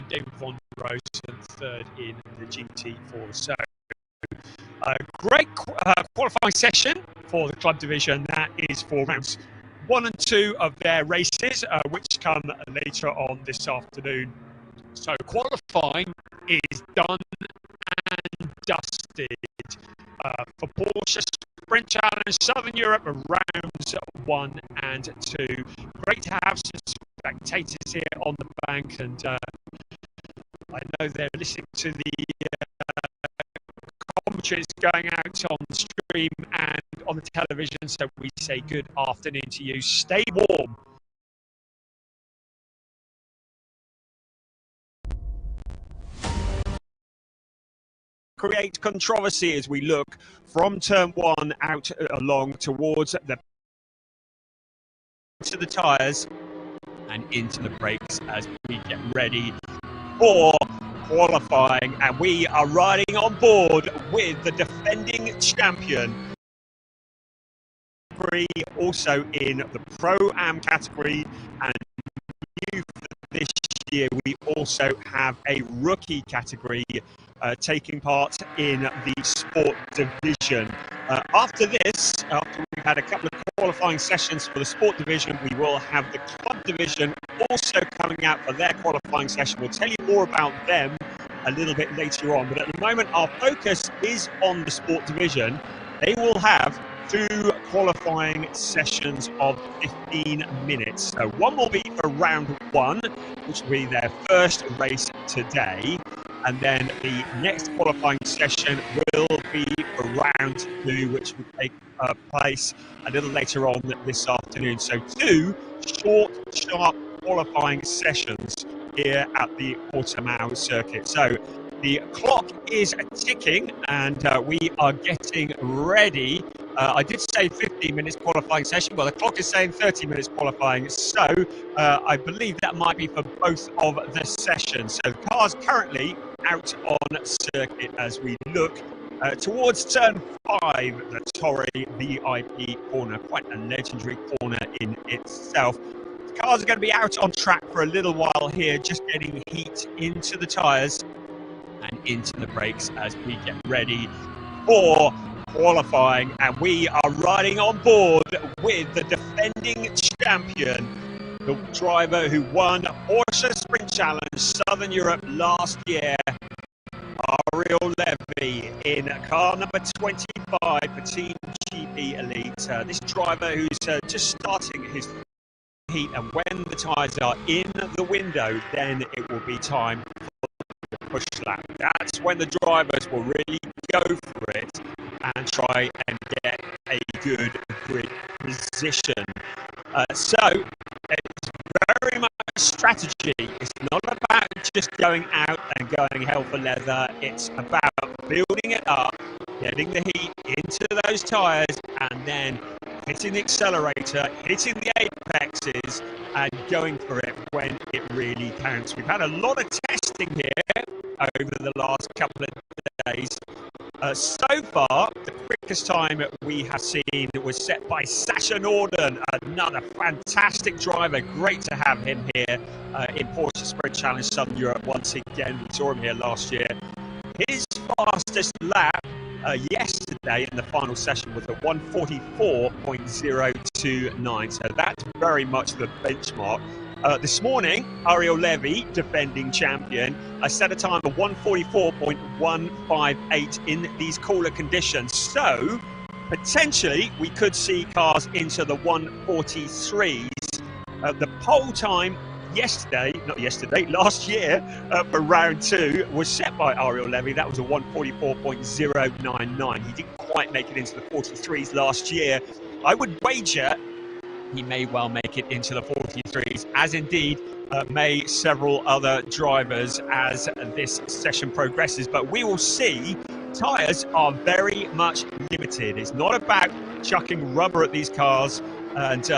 David von Rosen, third in the GT4. So a great qualifying session for the club division. That is for rounds 1 and 2 of their races, which come later on this afternoon. So qualifying is done and dusted for Porsche Sprint Challenge Southern Europe rounds 1 and 2. Great to have some spectators here on the bank, and I know they're listening to the commentaries going out on the stream and on the television, so we say good afternoon to you. Stay warm. Create controversy as we look from turn 1 out along towards the tyres and into the brakes as we get ready for qualifying. And we are riding on board with the defending champion, also in the Pro-Am category, and new for this year we also have a rookie category taking part in the sport division. After we've had a couple of qualifying sessions for the sport division, we will have the club division also coming out for their qualifying session. We'll tell you more about them a little bit later on, but at the moment our focus is on the sport division. They will have 2 qualifying sessions of 15 minutes. So one will be for round 1, which will be their first race today. And then the next qualifying session will be for round 2, which will take place a little later on this afternoon. So 2 short, sharp qualifying sessions here at the Portimão circuit. So the clock is ticking and we are getting ready. I did say 15 minutes qualifying session, but the clock is saying 30 minutes qualifying. So I believe that might be for both of the sessions. So the car's currently out on circuit as we look towards turn 5, the Torre VIP corner, quite a legendary corner in itself. The cars are going to be out on track for a little while here, just getting heat into the tyres and into the brakes as we get ready for qualifying. And we are riding on board with the defending champion, the driver who won Porsche Sprint Challenge Southern Europe last year, Ariel Levy, in car number 25 for Team GP Elite. This driver who's just starting his heat, and when the tyres are in the window, then it will be time for the push lap. That's when the drivers will really go for it and try and get a good grid position. So it's very much strategy. It's not about just going out and going hell for leather. It's about building it up, getting the heat into those tyres, and then hitting the accelerator, hitting the apexes, and going for it when it really counts. We've had a lot of testing here over the last couple of days. So far, the quickest time we have seen was set by Sasha Norden, another fantastic driver. Great to have him here in Porsche Sprint Challenge Southern Europe once again. We saw him here last year. His fastest lap yesterday in the final session was a 1:44.029, so that's very much the benchmark. This morning, Ariel Levy, defending champion, set a time of 1:44.158 in these cooler conditions. So potentially we could see cars into the 1:43s. The pole time last year for round 2 was set by Ariel Levy. That was a 1:44.099. He didn't quite make it into the 43s last year. I would wager he may well make it into the 43s, as indeed may several other drivers as this session progresses. But we will see. Tyres are very much limited. It's not about chucking rubber at these cars and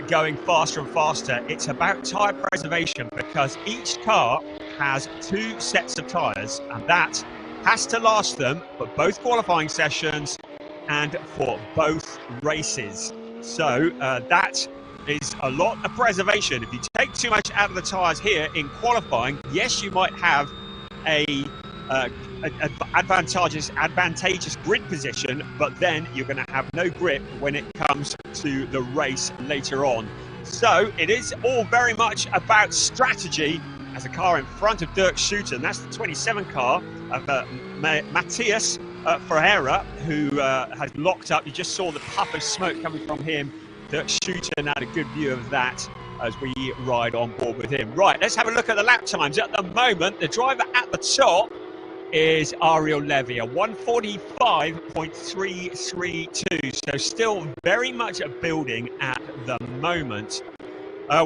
going faster and faster. It's about tyre preservation, because each car has 2 sets of tyres, and that has to last them for both qualifying sessions and for both races. So that is a lot of preservation. If you take too much out of the tyres here in qualifying, yes, you might have a advantageous grid position, but then you're going to have no grip when it comes to the race later on. So it is all very much about strategy. As a car in front of Dirk Schutter, and that's the 27 car of Matthias Ferreira, who has locked up. You just saw the puff of smoke coming from him. Dirk Schutter had a good view of that as we ride on board with him. Right, let's have a look at the lap times. At the moment, the driver at the top is Ariel Levy, a 145.332. So still very much building at the moment.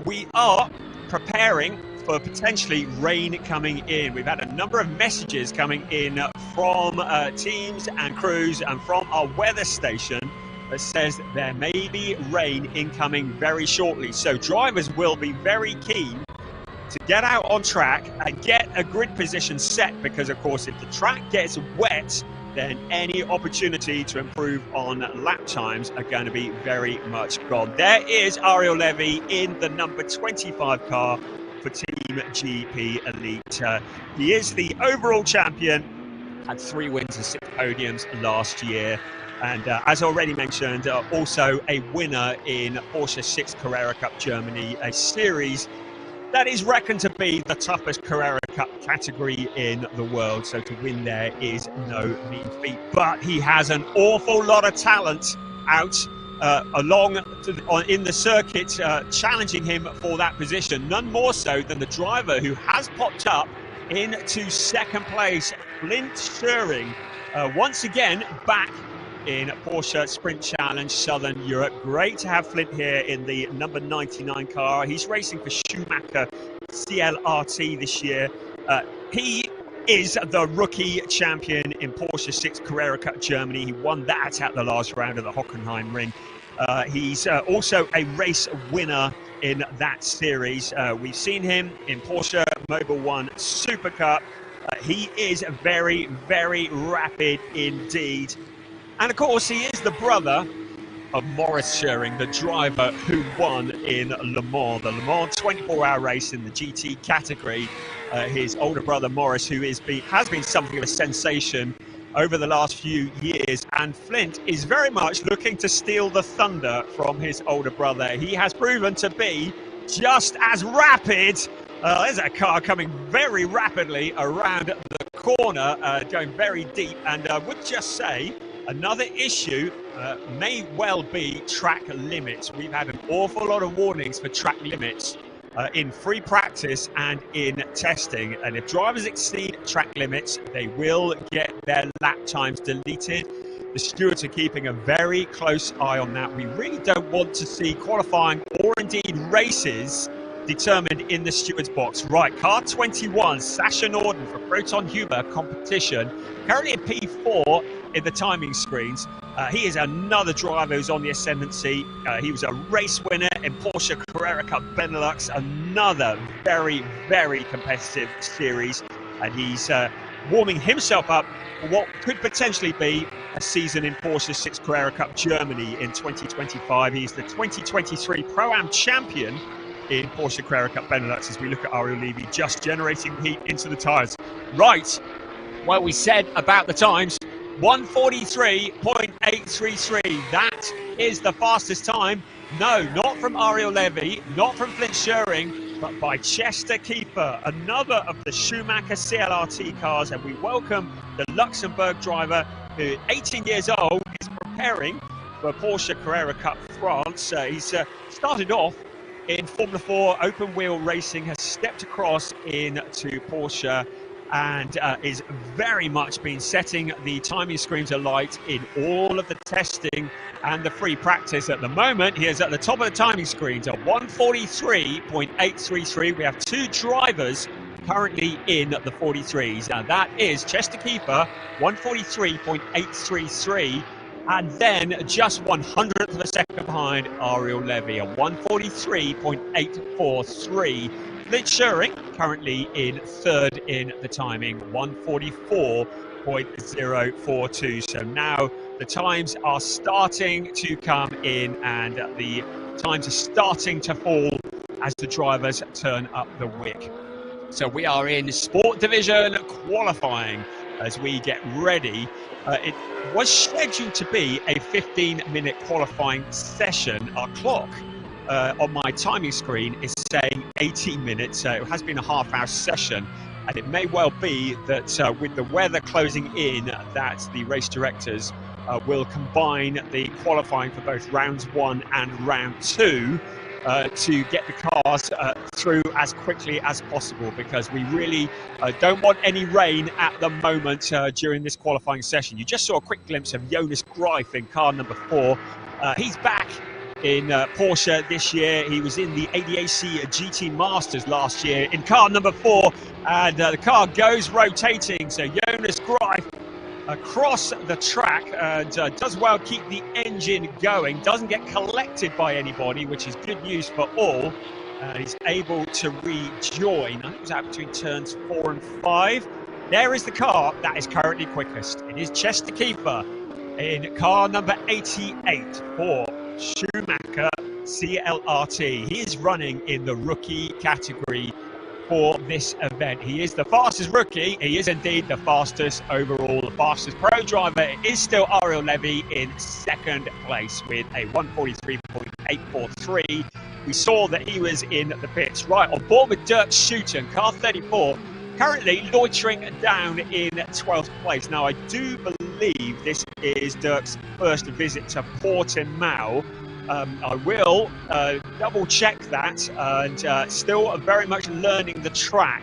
We are preparing for potentially rain coming in. We've had a number of messages coming in from teams and crews and from our weather station that says there may be rain incoming very shortly. So drivers will be very keen to get out on track and get a grid position set, because of course if the track gets wet, then any opportunity to improve on lap times are going to be very much gone. There is Ariel Levy in the number 25 car for Team GP Elite. He is the overall champion, had 3 wins and 6 podiums last year. And as already mentioned, also a winner in Porsche 6 Carrera Cup Germany, a series that is reckoned to be the toughest Carrera Cup category in the world. So to win there is no mean feat. But he has an awful lot of talent out in the circuit, challenging him for that position. None more so than the driver who has popped up into second place, Flint Schering, once again back in Porsche Sprint Challenge Southern Europe. Great to have Flint here in the number 99 car. He's racing for Schumacher CLRT this year. He is the rookie champion in Porsche 6 Carrera Cup Germany. He won that at the last round of the Hockenheim Ring. He's also a race winner in that series. We've seen him in Porsche Mobil 1 Super Cup. He is very, very rapid indeed. And of course, he is the brother of Maurice Schering, the driver who won in Le Mans, the Le Mans 24-hour race in the GT category. His older brother Maurice, who has been something of a sensation over the last few years, and Flint is very much looking to steal the thunder from his older brother. He has proven to be just as rapid. There's a car coming very rapidly around the corner, going very deep, and I would just say another issue may well be track limits. We've had an awful lot of warnings for track limits in free practice and in testing, and if drivers exceed track limits, they will get their lap times deleted. The stewards are keeping a very close eye on that. We really don't want to see qualifying or indeed races determined in the stewards box. Right, car 21, Sasha Norden for Proton Huber competition, currently at P4 in the timing screens. He is another driver who's on the ascendancy. He was a race winner in Porsche Carrera Cup Benelux, another very, very competitive series, and he's warming himself up for what could potentially be a season in Porsche 6 Carrera Cup Germany in 2025. He's the 2023 Pro-Am champion in Porsche Carrera Cup Benelux, as we look at Ariel Levy just generating heat into the tyres. Right, well, we said about the times, 143.833. That is the fastest time. No, not from Ariel Levy, not from Flint Schering, but by Chester Keeper, another of the Schumacher CLRT cars. And we welcome the Luxembourg driver, who, 18 years old, is preparing for Porsche Carrera Cup France. He's started off in Formula 4 open wheel racing, has stepped across into Porsche, and is very much been setting the timing screens alight in all of the testing and the free practice. At the moment, he is at the top of the timing screens at 143.833. We have 2 drivers currently in the 43s. Now that is Chester Keeper, 143.833. And then just 100th of a second behind Ariel Levy, a 143.843. Flint Schering currently in 3rd in the timing, 144.042. So now the times are starting to come in, and the times are starting to fall as the drivers turn up the wick. So we are in Sport Division qualifying as we get ready. It was scheduled to be a 15-minute qualifying session. Our clock on my timing screen is saying 18 minutes. It has been a half-hour session, and it may well be that with the weather closing in, that the race directors will combine the qualifying for both rounds 1 and round 2 to get the cars through as quickly as possible, because we really don't want any rain at the moment during this qualifying session. You just saw a quick glimpse of Jonas Greif in car number 4. He's back in Porsche this year. He was in the ADAC GT Masters last year in car number 4, and the car goes rotating. So Jonas Greif across the track and does well keep the engine going, doesn't get collected by anybody, which is good news for all. He's able to rejoin. I think it was out between turns 4 and 5. There is the car that is currently quickest. It is Chester Kiefer in car number 88 for Schumacher CLRT. He is running in the rookie category for this event. He is the fastest rookie. He is indeed the fastest overall. The fastest pro driver is still Ariel Levy in second place with a 143.843. We saw that he was in the pits. Right, on board with Dirk Schutten, car 34, currently loitering down in 12th place. Now, I do believe this is Dirk's first visit to Portimão. I will double check that, and still very much learning the track.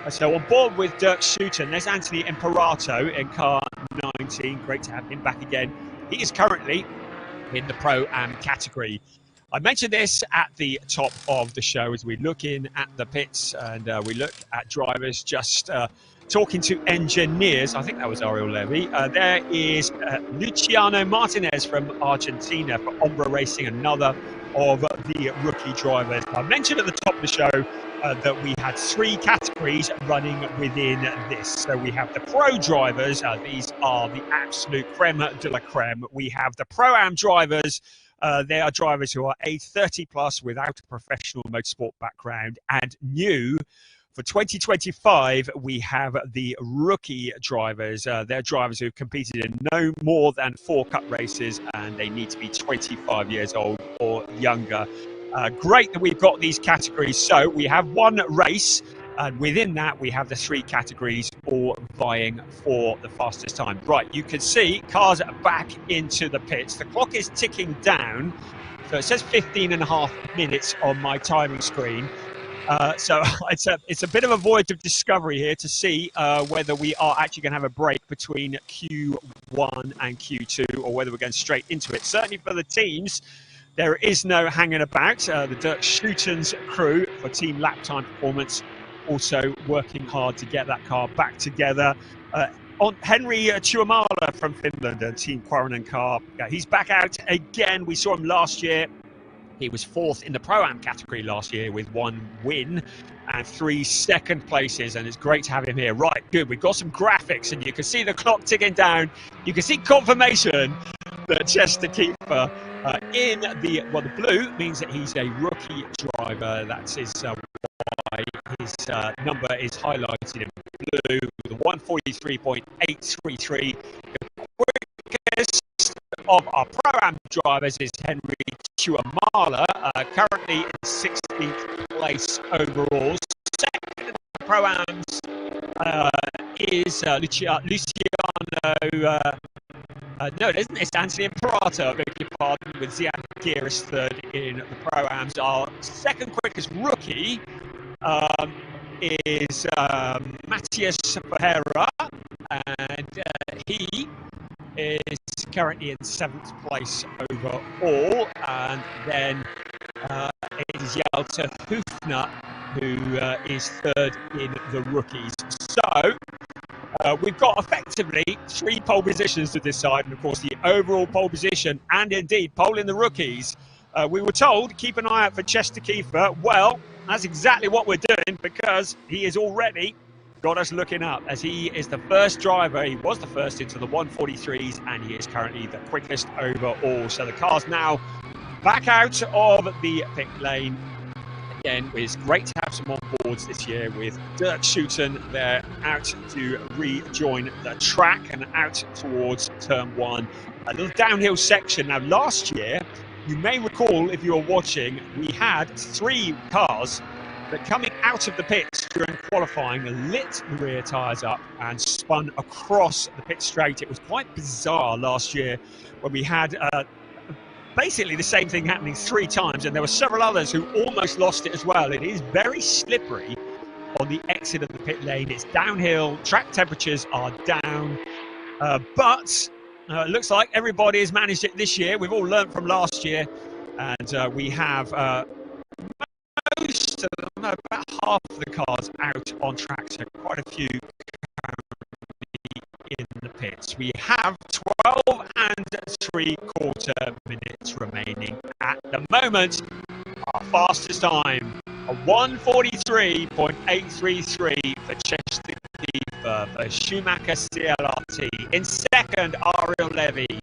So on board with Dirk Schutten, there's Anthony Imperato in car 19. Great to have him back again. He is currently in the Pro-Am category. I mentioned this at the top of the show as we look in at the pits and we look at drivers just talking to engineers. I think that was Ariel Levy. There is Luciano Martinez from Argentina for Ombra Racing, another of the rookie drivers. I mentioned at the top of the show that we had 3 categories running within this. So we have the pro drivers. These are the absolute creme de la creme. We have the Pro-Am drivers. They are drivers who are age 30 plus without a professional motorsport background and new. For 2025, we have the rookie drivers. They're drivers who have competed in no more than 4 cup races, and they need to be 25 years old or younger. Great that we've got these categories. So we have 1 race, and within that, we have the 3 categories all vying for the fastest time. Right, you can see cars are back into the pits. The clock is ticking down. So it says 15.5 minutes on my timing screen. So it's a bit of a voyage of discovery here to see whether we are actually going to have a break between Q1 and Q2, or whether we're going straight into it. Certainly for the teams, there is no hanging about. The Dirk Schutten's crew for Team Lap Time Performance also working hard to get that car back together. On Henry Tuomala from Finland and Team Quarren car, he's back out again. We saw him last year. He was 4th in the Pro-Am category last year with 1 win and 3 second places, and it's great to have him here. Right, good. We've got some graphics, and you can see the clock ticking down. You can see confirmation that Chester Kiefer in the blue means that he's a rookie driver. That's his why his number is highlighted in blue with a 143.833. The quickest of our Pro-Am drivers is Henry Tuomala, currently in 16th place overall. Second in the Pro-Ams is Luciano. No, it isn't. It's Anthony Imperato, I beg your pardon, with Ziad Giris 3rd in the Pro-Ams. Our second quickest rookie is Matthias Ferreira, and he is currently in 7th place overall. And then it is Yelta Hufner, who is 3rd in the rookies. So we've got effectively 3 pole positions to decide, and of course the overall pole position, and indeed pole in the rookies. We were told keep an eye out for Chester Kiefer. Well, that's exactly what we're doing, because he is already got us looking up, as he is the first driver. He was the first into the 143s, and he is currently the quickest overall. So the car's now back out of the pit lane. Again, it's great to have some on boards this year with Dirk Schuten. They're out to rejoin the track and out towards turn one. A little downhill section. Now, last year, you may recall, if you were watching, we had 3 cars that coming out of the pits during qualifying lit the rear tyres up and spun across the pit straight. It was quite bizarre last year when we had basically the same thing happening 3 times, and there were several others who almost lost it as well. It is very slippery on the exit of the pit lane. It's downhill, track temperatures are down, but it looks like everybody has managed it this year. We've all learned from last year, and we have most of them, about half of the cars out on track, so quite a few in the pits. We have 12 and 3/4 minutes remaining at the moment. Our fastest time, a 1:43.833 for Chester Kiefer, for Schumacher CLRT. In second, Ariel Levy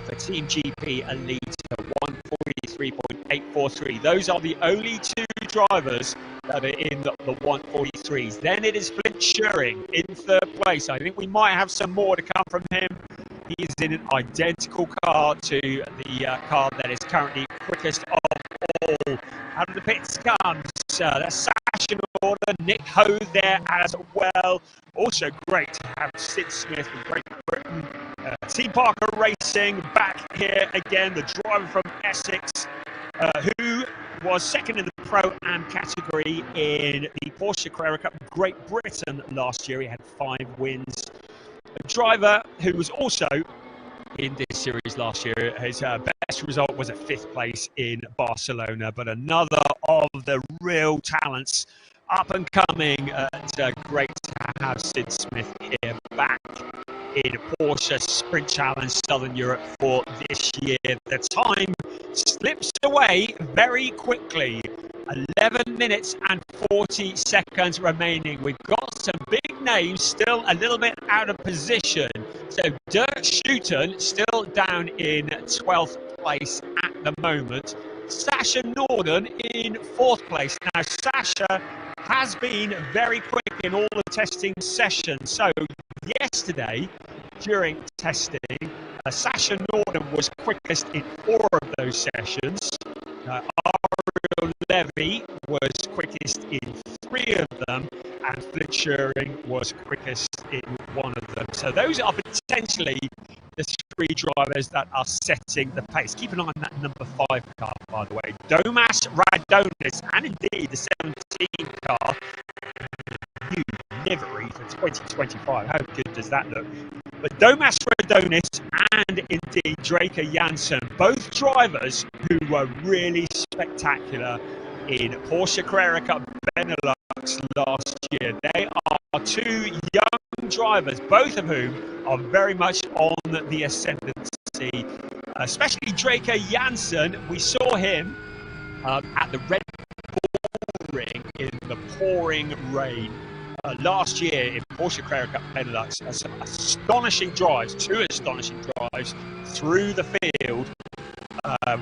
for Team GP Elite, 1:43.843. Those are the only 2 drivers that are in the 1:43s. Then it is Flint Schuring in 3rd place. I think we might have some more to come from him. He is in an identical car to the car that is currently quickest of all. Out of the pits comes that's Sasha Norton, Nick Ho there as well. Also great to have Sid Smith from Great Britain. Team Parker Racing back here again, the driver from Essex, who was second in the Pro-Am category in the Porsche Carrera Cup Great Britain last year. He had 5 wins. A driver who was also in this series last year. His best result was a 5th place in Barcelona, but another of the real talents up and coming. Great to have Sid Smith here back in Porsche Sprint Challenge Southern Europe for this year. The time slips away very quickly. 11 minutes and 40 seconds remaining. We've got some big names still a little bit out of position. So Dirk Schuten still down in 12th place at the moment. Sasha Norden in 4th place. Now Sasha has been very quick in all the testing sessions. So yesterday, during testing, Sasha Norden was quickest in 4 of those sessions. Ariel Levy was quickest in 3 of them, and Flint Schuring was quickest in 1 of them. So those are potentially the 3 drivers that are setting the pace. Keep an eye on that number 5 car, by the way. Domas Radonis, and indeed the 17 car, new livery for 2025. How good does that look? But Domas Radonis and indeed Draker Janssen, both drivers who were really spectacular in Porsche Carrera Cup Benelux last year. They are 2 young drivers, both of whom are very much on the ascendancy. Especially Draker Janssen, we saw him at the Red Bull Ring in the pouring rain. Last year in Porsche Carrera Cup Benelux, some astonishing drives, 2 astonishing drives through the field.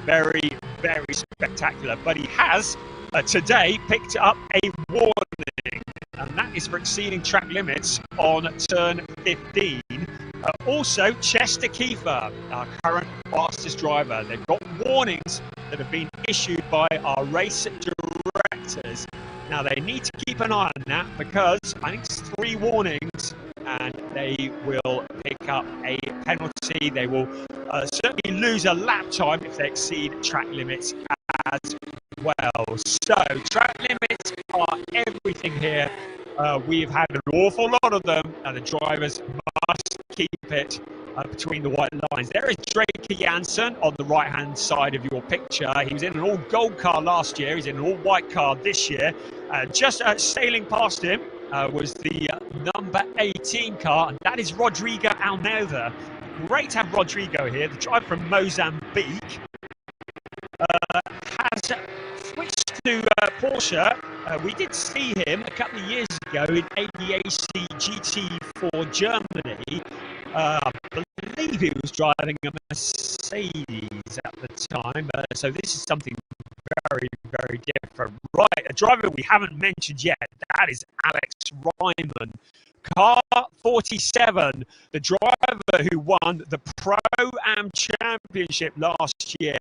Very, very spectacular. But he has today picked up a warning, and that is for exceeding track limits on turn 15. Also, Chester Kiefer, our current fastest driver. They've got warnings that have been issued by our race directors. Now, they need to keep an eye on that because I think it's 3 warnings and they will pick up a penalty. They will certainly lose a lap time if they exceed track limits as well. So, track limits are everything here. We've had an awful lot of them, and the drivers must keep it between the white lines. There is Draker Janssen on the right-hand side of your picture. He was in an all-gold car last year. He's in an all-white car this year. Just sailing past him was the number 18 car, and that is Rodrigo Almeida. Great to have Rodrigo here. The driver from Mozambique has switched to Porsche. We did see him a couple of years ago in ADAC GT for Germany. I believe he was driving a Mercedes at the time. So this is something very, very different. Right, a driver we haven't mentioned yet, that is Alex Ryman. Car 47, the driver who won the Pro-Am Championship last year.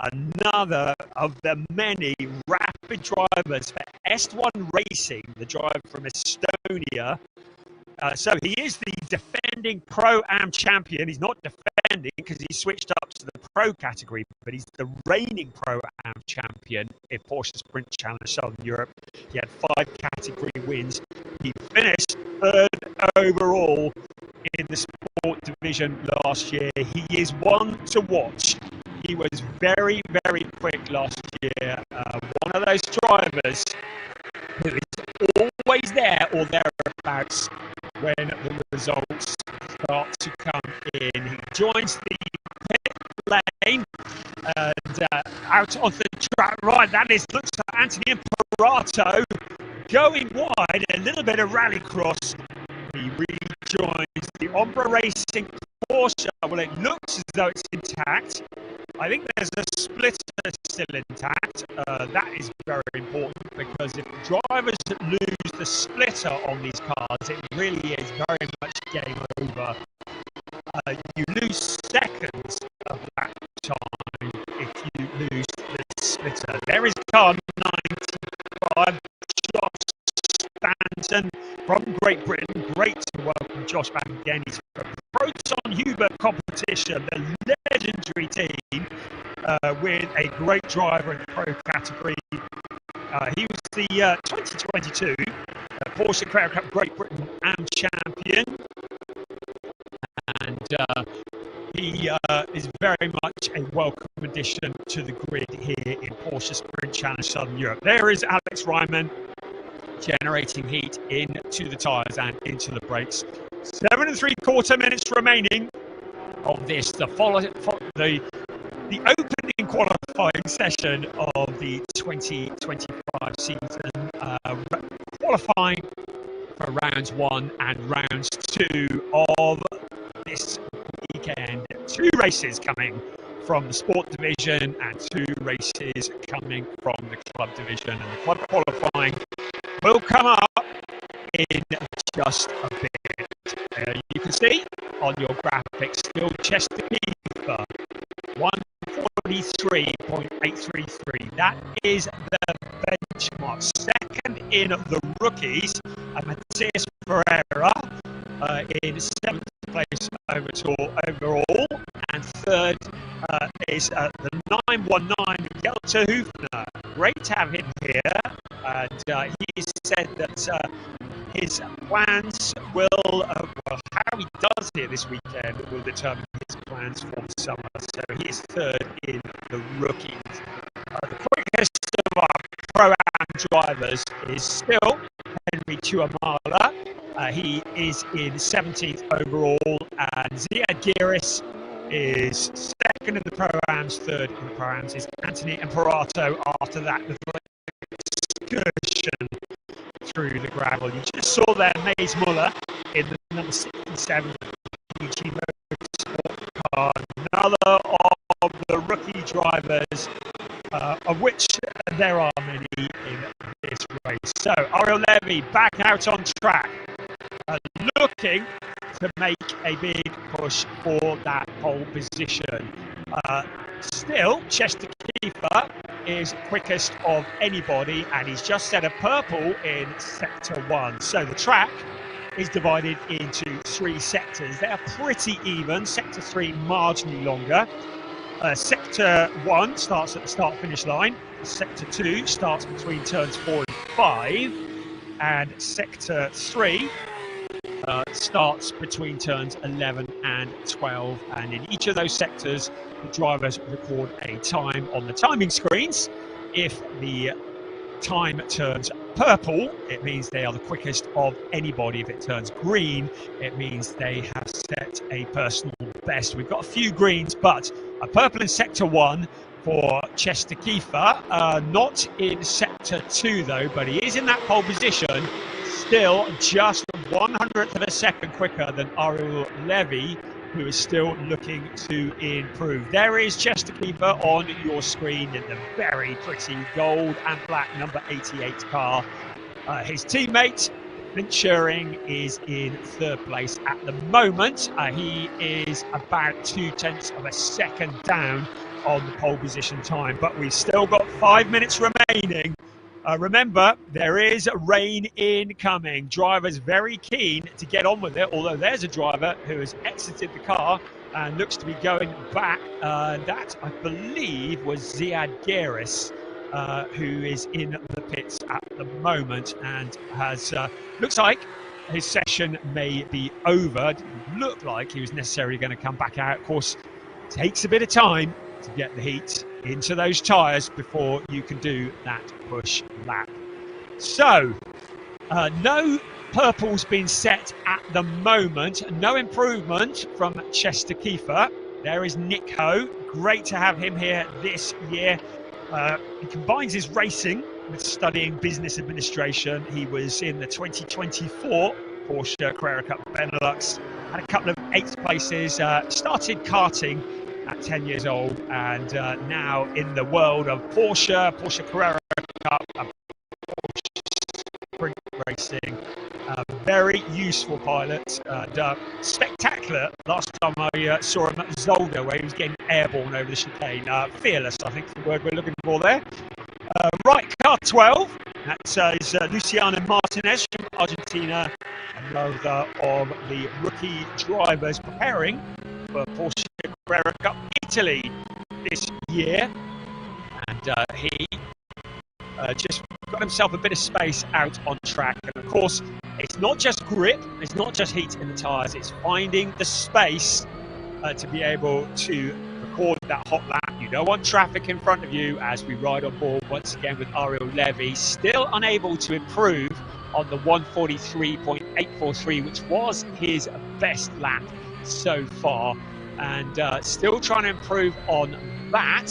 Another of the many rapid drivers for S1 Racing, the driver from Estonia. So he is the defending Pro-Am champion. He's not defending because he switched up to the Pro category, but he's the reigning Pro-Am champion in Porsche Sprint Challenge Southern Europe. He had 5 category wins. He finished 3rd overall in the Sport division last year. He is one to watch. He was very, very quick last year. One of those drivers who is always there or thereabouts when the results start to come in. He joins the pit lane and out onto the track. Right, that looks like Anthony Imperato going wide, a little bit of rallycross. He rejoins the Ombra Racing Porsche. Well, it looks as though it's intact. I think there's a splitter still intact. That is very important because if drivers lose the splitter on these cars, it really is very much game over. You lose seconds of that time if you lose the splitter. There is car 95, Josh Stanton from Great Britain. Great to welcome Josh back again. He's from Proton Hubert competition, the legendary team with a great driver in the Pro category. He was the 2022 Porsche carreracup Great Britain Am champion, and he is very much a welcome addition to the grid here in Porsche Sprint Challenge Southern Europe. There is Alex Ryman generating heat into the tyres and into the brakes. 7 3/4 minutes remaining of this, the opening qualifying session of the 2025 season, qualifying for rounds 1 and rounds 2 of this weekend. 2 races coming from the Sport division and 2 races coming from the Club division, and the Club qualifying will come up in just a bit. You can see on your graphics still Chester Keefer 143.833. That is the benchmark. Second in the rookies, Matthias Pereira in 7th place overall, and 3rd is the 919 Gelter Hufner. Great to have him here, and he said that his plans will, how he does here this weekend will determine his plans for the summer. So he is 3rd in the rookies. The quickest of our Pro-Am drivers is still Henry Tuamala. He is in 17th overall, and Ziad Giris is 2nd in the Pro-Ams. 3rd in the Pro-Ams is Anthony Imperato. After that little excursion through the gravel, you just saw there Maze Muller in the number 67 PG Motorsport car, another of the rookie drivers, of which there are many in this race. So Ariel Levy back out on track, looking to make a big push for that pole position. Still, Chester Keefer is quickest of anybody, and he's just set a purple in Sector 1. So the track is divided into 3 sectors. They are pretty even. Sector 3 marginally longer. Sector 1 starts at the start-finish line. Sector 2 starts between turns 4 and 5. And Sector 3 starts between turns 11 and 12. And in each of those sectors, the drivers record a time on the timing screens. If the time turns purple, it means they are the quickest of anybody. If it turns green, it means they have set a personal best. We've got a few greens, but a purple in Sector 1 for Chester Keefer. Not in Sector 2 though, but he is in that pole position. Still just 1/100th of a second quicker than Ariel Levy who is still looking to improve. There is Chesterkeeper on your screen in the very pretty gold and black number 88 car. His teammate, Flint Schuring, is in third place at the moment. He is about 0.2 of a second down on the pole position time, but we've still got 5 minutes remaining. Remember, there is rain incoming. Drivers very keen to get on with it, although there's a driver who has exited the car and looks to be going back. That, I believe, was Ziad Geris, who is in the pits at the moment and has looks like his session may be over. Didn't look like he was necessarily going to come back out. Of course, it takes a bit of time to get the heat into those tyres before you can do that push lap. So, no purple's been set at the moment. No improvement from Chesterkeeper. There is Nick Ho. Great to have him here this year. He combines his racing with studying business administration. He was in the 2024 Porsche Carrera Cup Benelux, had a couple of 8th places, started karting at 10 years old, and now in the world of Porsche Carrera Cup, Porsche sprint racing. Very useful pilot, and spectacular. Last time I saw him at Zolder, where he was getting airborne over the chicane. Fearless, I think, is the word we're looking for there. Right, car 12. That is Luciano Martinez from Argentina, another of the rookie drivers preparing for Porsche Carrera Cup Italy this year, and he just got himself a bit of space out on track. And of course, it's not just grip, it's not just heat in the tyres, it's finding the space to be able to record that hot lap. You don't want traffic in front of you as we ride on board once again with Ariel Levy, still unable to improve on the 143.843, which was his best lap so far, and still trying to improve on that.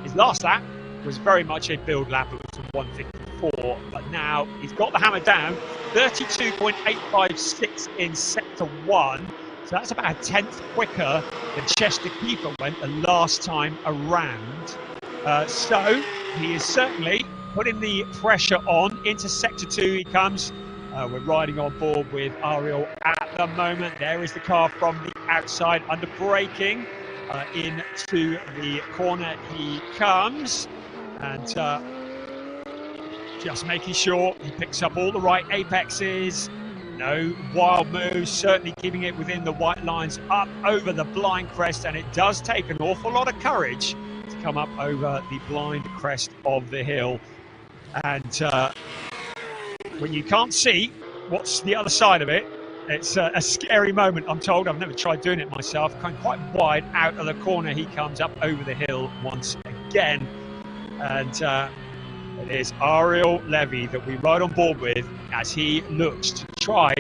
His last lap was very much a build lap. It was 154, but now he's got the hammer down. 32.856 in sector 1, so that's about a 10th quicker than Chesterkeeper went the last time around. So he is certainly putting the pressure on. Into sector 2 he comes. We're riding on board with Ariel at the moment. There is the car from the outside under braking. Into the corner he comes, and just making sure he picks up all the right apexes. No wild moves, certainly keeping it within the white lines up over the blind crest, and it does take an awful lot of courage to come up over the blind crest of the hill. And when you can't see what's the other side of it, it's a scary moment, I'm told. I've never tried doing it myself. Going quite wide out of the corner, he comes up over the hill once again. And it is Ariel Levy that we ride on board with as he looks to try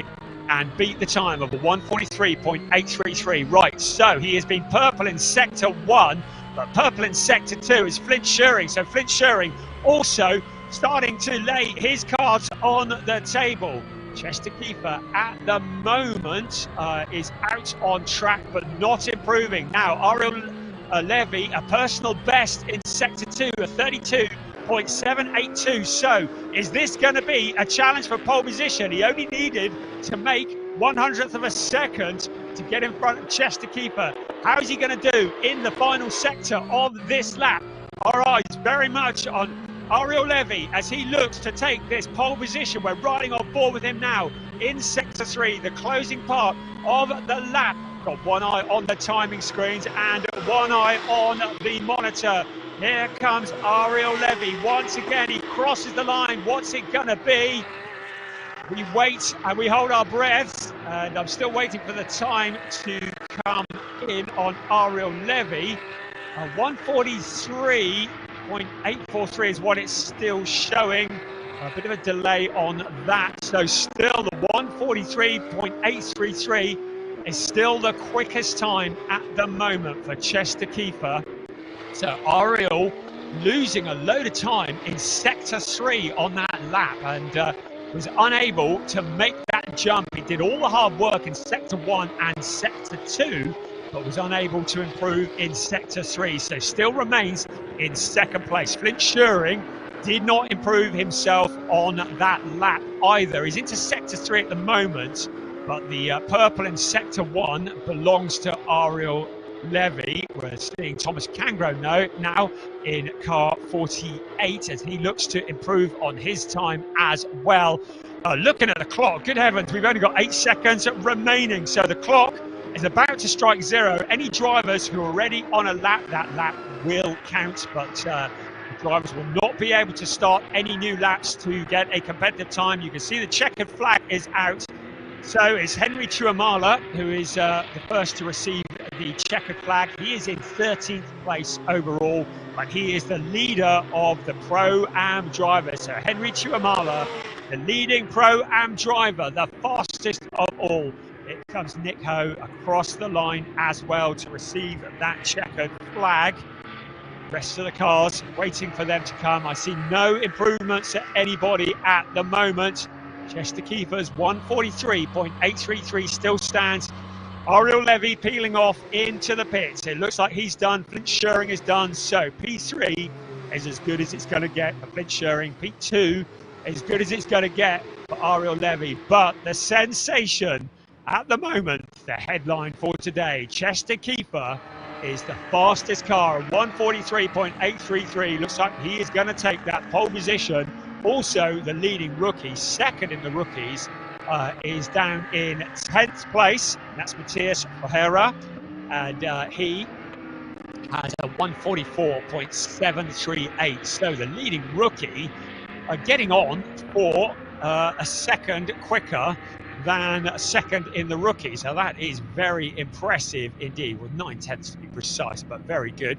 and beat the time of a 143.833. Right, so he has been purple in sector 1, but purple in sector 2 is Flint Schuring. So Flint Schuring also starting to lay his cards on the table. Chesterkeeper at the moment is out on track but not improving. Now Ariel Levy, a personal best in sector 2, a 32.782. So is this going to be a challenge for pole position? He only needed to make 100th of a second to get in front of Chesterkeeper. How is he going to do in the final sector of this lap? Our eyes very much on Ariel Levy as he looks to take this pole position. We're riding on board with him now in sector 3, the closing part of the lap. Got one eye on the timing screens and one eye on the monitor. Here comes Ariel Levy. Once again, he crosses the line. What's it going to be? We wait and we hold our breaths, and I'm still waiting for the time to come in on Ariel Levy. 143.843 is what it's still showing. A bit of a delay on that. So still the 143.833 is still the quickest time at the moment for Chesterkeeper. So Ariel losing a load of time in sector 3 on that lap, and was unable to make that jump. He did all the hard work in Sector 1 and Sector 2, but was unable to improve in Sector 3, so still remains in second place. Flint Schuring did not improve himself on that lap either. He's into Sector 3 at the moment, but the purple in Sector 1 belongs to Ariel Levy. We're seeing Thomas Cangro now in car 48 as he looks to improve on his time as well. Looking at the clock, good heavens, we've only got 8 seconds remaining, so the clock is about to strike zero. Any drivers who are already on a lap, that lap will count, but the drivers will not be able to start any new laps to get a competitive time. You can see the checkered flag is out. So it's Henry Chuamala who is the first to receive the checkered flag. He is in 13th place overall, but he is the leader of the Pro-Am drivers. So Henry Chuamala, the leading Pro-Am driver, the fastest of all. It comes Nick Ho across the line as well to receive that checkered flag. Rest of the cars waiting for them to come. I see no improvements to anybody at the moment. Chester Kiefer's 143.833 still stands. Ariel Levy peeling off into the pits. It looks like he's done. Flint Schuring is done. So P3 is as good as it's going to get for Flint Schuring. P2 is as good as it's going to get for Ariel Levy. But the sensation at the moment, the headline for today, Chester Kiefer is the fastest car, 143.833. Looks like he is going to take that pole position. Also, the leading rookie, second in the rookies, is down in 10th place. That's Matthias O'Hara, and he has a 144.738. So the leading rookie getting on for a second quicker than second in the rookies. So that is very impressive indeed, with 9/10 to be precise, but very good.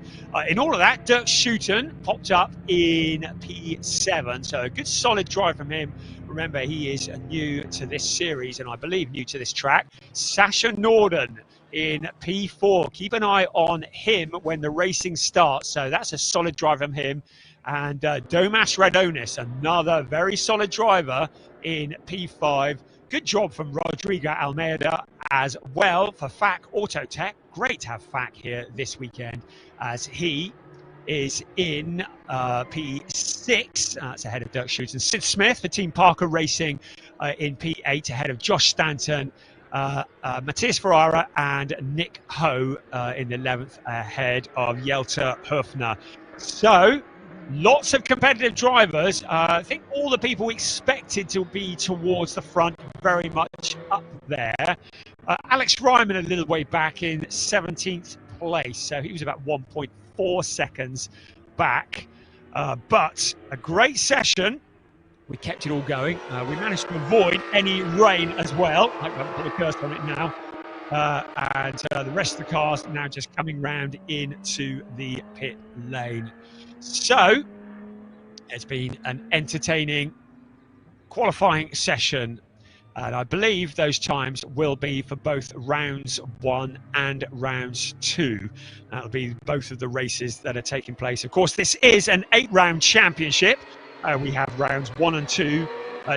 In all of that, Dirk Schuiten popped up in P7, so a good solid drive from him. Remember, he is new to this series and I believe new to this track. Sasha Norden in P4. Keep an eye on him when the racing starts, so that's a solid drive from him. And Domas Radonis, another very solid driver in P5. Good job from Rodrigo Almeida as well for FAC Autotech. Great to have FAC here this weekend as he is in P6. That's ahead of Dirk Schuiten. Sid Smith for Team Parker Racing in P8 ahead of Josh Stanton, Matthias Ferrara and Nick Ho in the 11th ahead of Jelter Höfner. So lots of competitive drivers. I think all the people we expected to be towards the front very much up there. Alex Ryman a little way back in 17th place, so he was about 1.4 seconds back. But a great session. We kept it all going. We managed to avoid any rain as well. I haven't put a curse on it now. And the rest of the cars now just coming round into the pit lane. So it's been an entertaining qualifying session, and I believe those times will be for both rounds 1 and rounds 2. That'll be both of the races that are taking place. Of course, this is an 8-round championship. We have rounds 1 and 2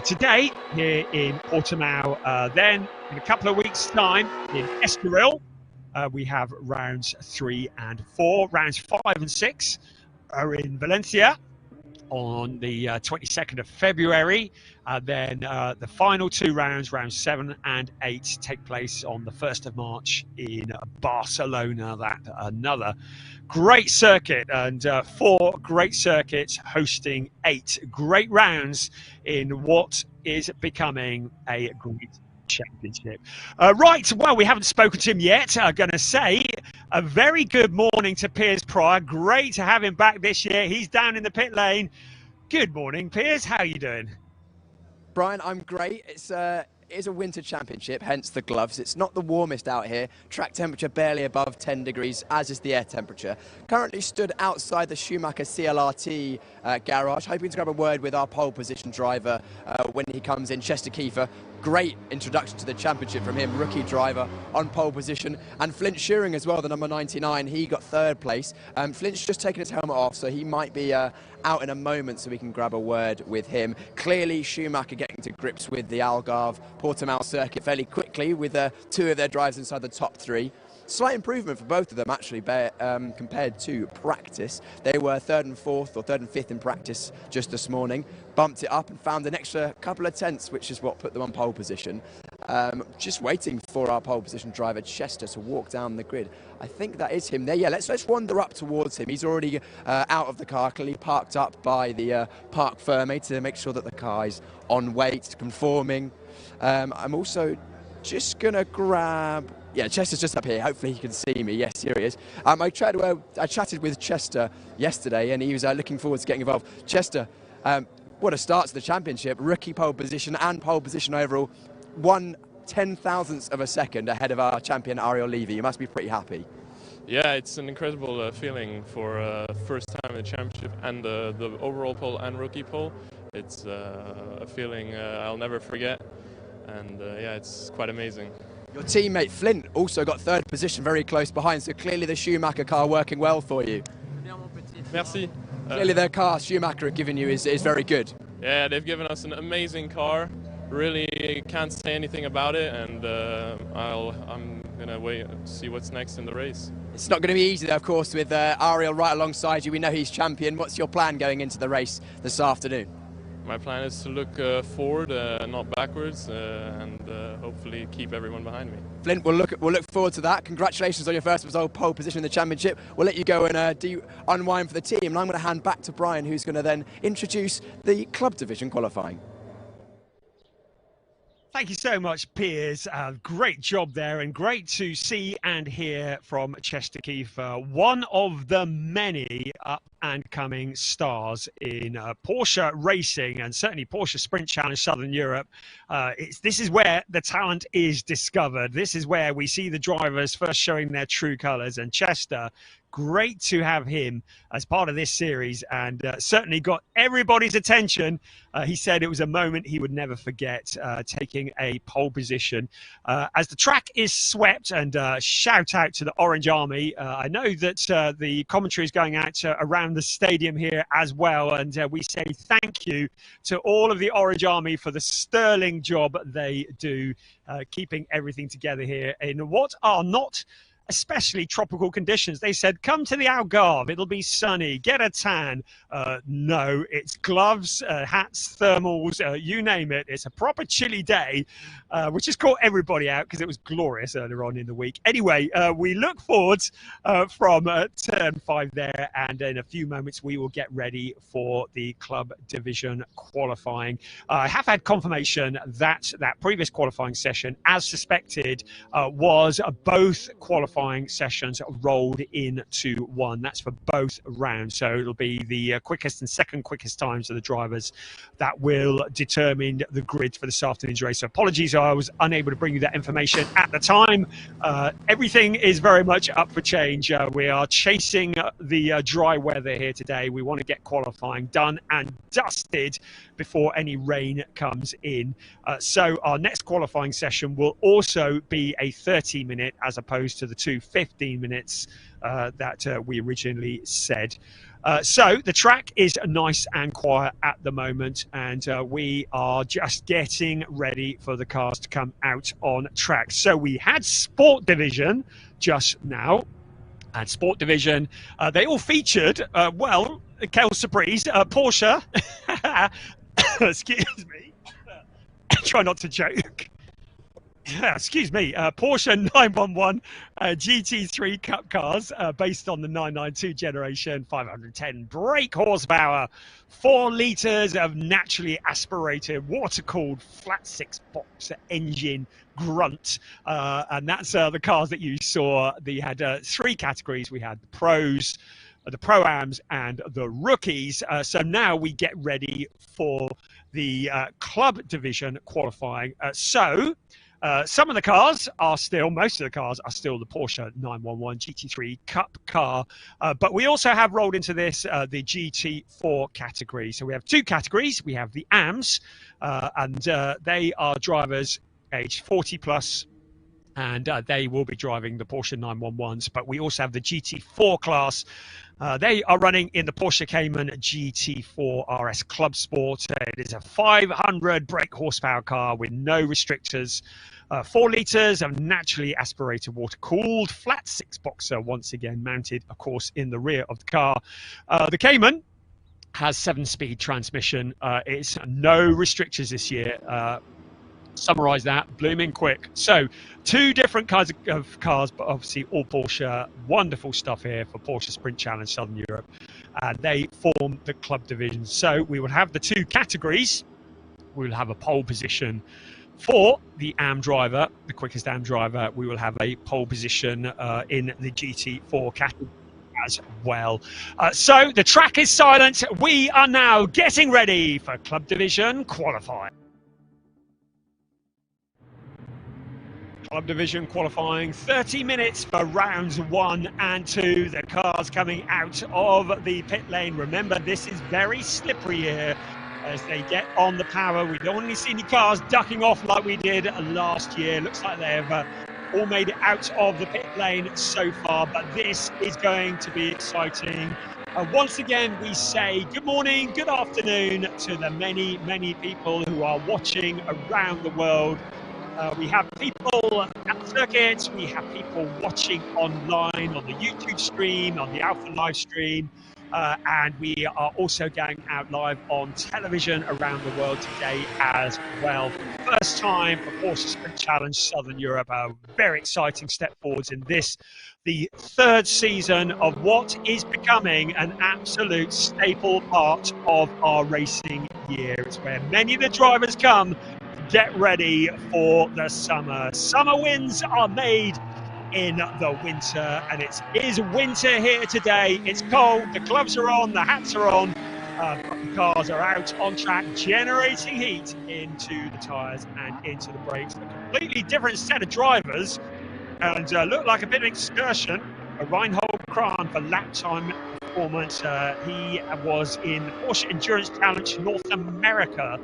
today here in Portimão. Then in a couple of weeks' time in Estoril, we have rounds 3 and 4. Rounds 5 and 6 are in Valencia on the 22nd of February. Then the final 2 rounds, rounds 7 and 8, take place on the 1st of March in Barcelona. That another great circuit, and 4 great circuits hosting 8 great rounds in what is becoming a great championship. Right, well, we haven't spoken to him yet. I'm going to say a very good morning to Piers Pryor. Great to have him back this year. He's down in the pit lane. Good morning, Piers. How are you doing? Brian, I'm great. It's a winter championship, hence the gloves. It's not the warmest out here. Track temperature barely above 10 degrees, as is the air temperature. Currently stood outside the Schumacher CLRT garage, hoping to grab a word with our pole position driver when he comes in, Chester Kiefer. Great introduction to the championship from him, rookie driver on pole position. And Flint Shearing as well, the number 99, he got 3rd place. Flint's just taken his helmet off, so he might be out in a moment, so we can grab a word with him. Clearly, Schumacher getting to grips with the Algarve Portimão circuit fairly quickly with 2 of their drives inside the top 3. Slight improvement for both of them, actually, compared to practice. They were 3rd and 4th, or 3rd and 5th in practice just this morning. Bumped it up and found an extra couple of tenths, which is what put them on pole position. Just waiting for our pole position driver, Chester, to walk down the grid. I think that is him there. Yeah, let's wander up towards him. He's already out of the car, clearly parked up by the Parc Fermé to make sure that the car is on weight, conforming. I'm also just going to grab... Yeah, Chester's just up here. Hopefully he can see me. Yes, here he is. I chatted with Chester yesterday, and he was looking forward to getting involved. Chester, what a start to the championship. Rookie pole position and pole position overall. 1/10,000th of a second ahead of our champion, Ariel Levy. You must be pretty happy. Yeah, it's an incredible feeling for first time in the championship and the overall pole and rookie pole. It's a feeling I'll never forget. And yeah, it's quite amazing. Your teammate Flint also got 3rd position, very close behind, so clearly the Schumacher car working well for you. Merci. Clearly the car Schumacher have given you is very good. Yeah, they've given us an amazing car. Really can't say anything about it, and I'm gonna wait and see what's next in the race. It's not going to be easy, though, of course, with Ariel right alongside you. We know he's champion. What's your plan going into the race this afternoon? My plan is to look forward, not backwards, and hopefully keep everyone behind me. Flint, we'll look forward to that. Congratulations on your first pole position in the championship. We'll let you go and unwind for the team, and I'm going to hand back to Brian, who's going to then introduce the club division qualifying. Thank you so much, Piers. Great job there, and great to see and hear from Chester Kiefer, one of the many up-and-coming stars in Porsche racing, and certainly Porsche Sprint Challenge Southern Europe. This is where the talent is discovered. This is where we see the drivers first showing their true colours, and Chester, great to have him as part of this series, and certainly got everybody's attention. He said it was a moment he would never forget, taking a pole position. As the track is swept, and shout out to the Orange Army. I know that the commentary is going out around the stadium here as well, and we say thank you to all of the Orange Army for the sterling job they do, keeping everything together here in what are not especially tropical conditions. They said, come to the Algarve, it'll be sunny, get a tan. No, it's gloves, hats, thermals, you name it. It's a proper chilly day, which has caught everybody out because it was glorious earlier on in the week. Anyway, we look forward from turn 5 there, and in a few moments we will get ready for the club division qualifying. I have had confirmation that that previous qualifying session, as suspected, was both qualifying sessions rolled into one. That's for both rounds, so it'll be the quickest and second quickest times of the drivers that will determine the grid for this afternoon's race. So apologies, I was unable to bring you that information at the time. Everything is very much up for change. We are chasing the dry weather here today. We want to get qualifying done and dusted before any rain comes in. So our next qualifying session will also be a 30-minute as opposed to the 15 minutes that we originally said. So the track is nice and quiet at the moment, and we are just getting ready for the cars to come out on track. So we had Sport Division just now, and Sport Division, they all featured, well, quelle surprise, Porsche, excuse me, try not to joke. Excuse me, Porsche 911 GT3 Cup cars based on the 992 generation, 510 brake horsepower, 4 litres of naturally aspirated, water-cooled, flat 6-box engine grunt. And that's the cars that you saw. They had 3 categories. We had the pros, the Pro-Ams, and the rookies. So now we get ready for the club division qualifying. So Some of the cars are still, most of the cars are still the Porsche 911 GT3 Cup car, but we also have rolled into this the GT4 category. So we have two categories. We have the AMs, and they are drivers aged 40 plus, and they will be driving the Porsche 911s. But we also have the GT4 class. They are running in the Porsche Cayman GT4 RS Club Sport. It is a 500 brake horsepower car with no restrictors. 4 litres of naturally aspirated water-cooled flat 6-boxer, once again mounted, of course, in the rear of the car. The Cayman has 7-speed transmission. It's no restrictors this year. Summarize that blooming quick. So 2 different kinds of cars, but obviously all Porsche. Wonderful stuff here for Porsche Sprint Challenge Southern Europe, and they form the club division. So we will have the 2 categories. We will have a pole position for the AM driver, the quickest AM driver. We will have a pole position in the GT4 category as well. So the track is silent. We are now getting ready for club division qualifying. Club division qualifying, 30 minutes for rounds 1 and 2. The cars coming out of the pit lane. Remember, this is very slippery here as they get on the power. We don't only see any cars ducking off like we did last year. Looks like they've all made it out of the pit lane so far, but this is going to be exciting. Once again, we say good morning, good afternoon to the many, many people who are watching around the world. We have people at the circuit, we have people watching online on the YouTube stream, on the Alpha live stream, and we are also going out live on television around the world today as well. First time for Porsche Sprint Challenge Southern Europe, a very exciting step forwards in this, the 3rd season of what is becoming an absolute staple part of our racing year. It's where many of the drivers come. Get ready for the summer. Summer wins are made in the winter, and it is winter here today. It's cold, the gloves are on, the hats are on, but the cars are out on track, generating heat into the tyres and into the brakes. A completely different set of drivers, and looked like a bit of an excursion. Reinhold Kran for lap time performance. He was in the Porsche Endurance Challenge North America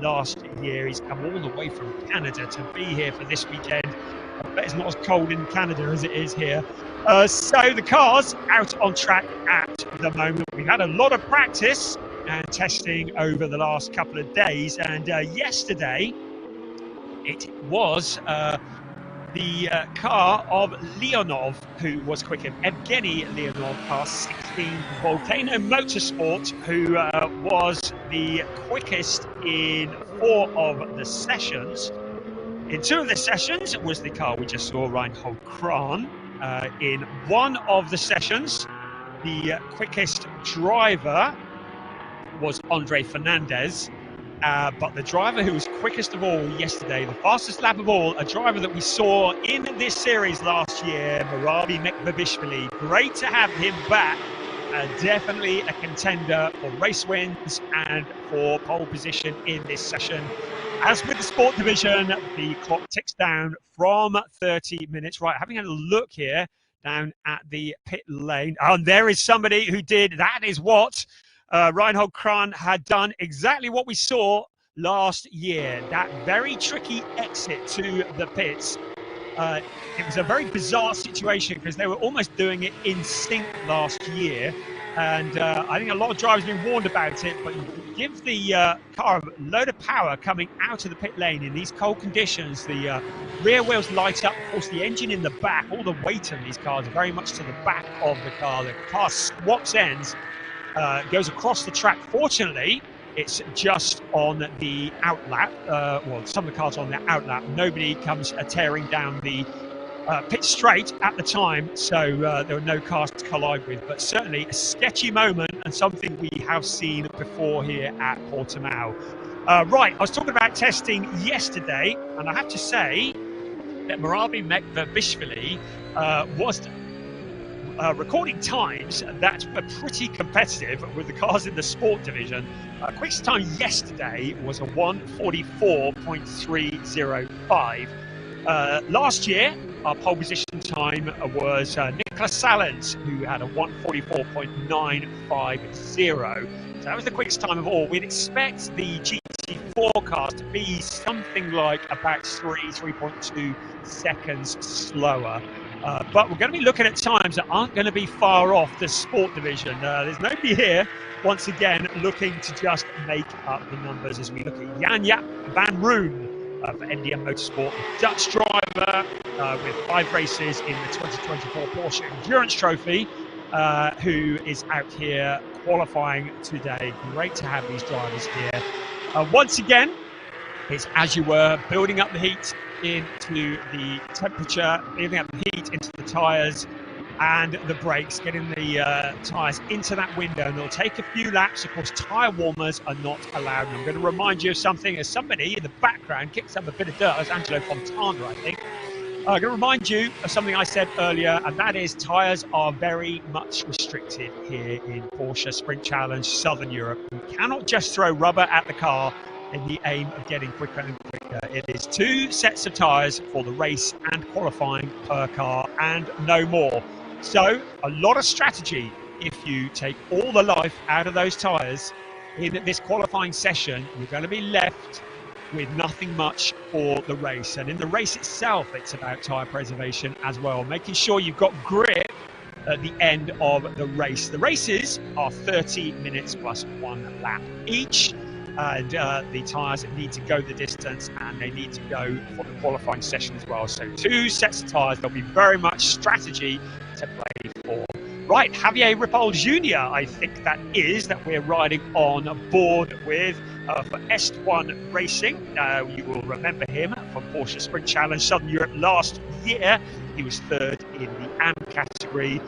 last year. He's come all the way from Canada to be here for this weekend. I bet it's not as cold in Canada as it is here. So the car's out on track at the moment. We've had a lot of practice and testing over the last couple of days, and yesterday it was the car of Leonov who was quicker. Evgeny Leonov passed 16. Volcano Motorsport, who was the quickest in 4 of the sessions. In 2 of the sessions was the car we just saw, Reinhold Kran. In 1 of the sessions, the quickest driver was Andre Fernandez. But the driver who was quickest of all yesterday, the fastest lap of all, a driver that we saw in this series last year, Murabi Mekbabishvili. Great to have him back. Definitely a contender for race wins and for pole position in this session. As with the sport division, the clock ticks down from 30 minutes. Right, having a look here down at the pit lane. And there is somebody who did, that is what Reinhold Kran had done exactly what we saw last year. That very tricky exit to the pits. It was a very bizarre situation because they were almost doing it in sync last year. And I think a lot of drivers have been warned about it, but it gives the car a load of power coming out of the pit lane in these cold conditions. The rear wheels light up, of course, the engine in the back, all the weight of these cars are very much to the back of the car. The car swaps ends. Goes across the track. Fortunately, it's just on the outlap. Well, some of the cars on the outlap. Nobody comes tearing down the pit straight at the time, so there were no cars to collide with. But certainly a sketchy moment and something we have seen before here at Portimão. Right, I was talking about testing yesterday, and I have to say that Murabi Mekbabishvili was recording times that were pretty competitive with the cars in the sport division. Quickest time yesterday was a 1:44.305. Last year, our pole position time was mkstalin, who had a 1:44.950. So that was the quickest time of all. We'd expect the GT4 cars to be something like about 3.2 seconds slower. But we're going to be looking at times that aren't going to be far off the sport division. There's nobody here, once again, looking to just make up the numbers as we look at Jan-Jaap van Roon for MDM Motorsport, the Dutch driver with 5 races in the 2024 Porsche Endurance Trophy, who is out here qualifying today. Great to have these drivers here. Once again, it's as you were, building up the heat into the temperature, building up the heat into the tyres and the brakes, getting the tyres into that window, and it'll take a few laps. Of course, tyre warmers are not allowed. And I'm going to remind you of something, as somebody in the background kicks up a bit of dirt. It was Angelo Fontana, I think. I'm going to remind you of something I said earlier, and that is tyres are very much restricted here in Porsche Sprint Challenge Southern Europe. You cannot just throw rubber at the car in the aim of getting quicker and quicker. It is 2 sets of tyres for the race and qualifying per car, and no more. So a lot of strategy if you take all the life out of those tyres in this qualifying session. You're going to be left with nothing much for the race. And in the race itself, it's about tyre preservation as well, making sure you've got grip at the end of the race. The races are 30 minutes plus 1 lap each. And the tyres need to go the distance, and they need to go for the qualifying session as well. So 2 sets of tyres. There'll be very much strategy to play for. Right, Javier Ripoll Jr., I think that we're riding on board with for S1 Racing. You will remember him from Porsche Sprint Challenge Southern Europe last year. He was 3rd in the AM category.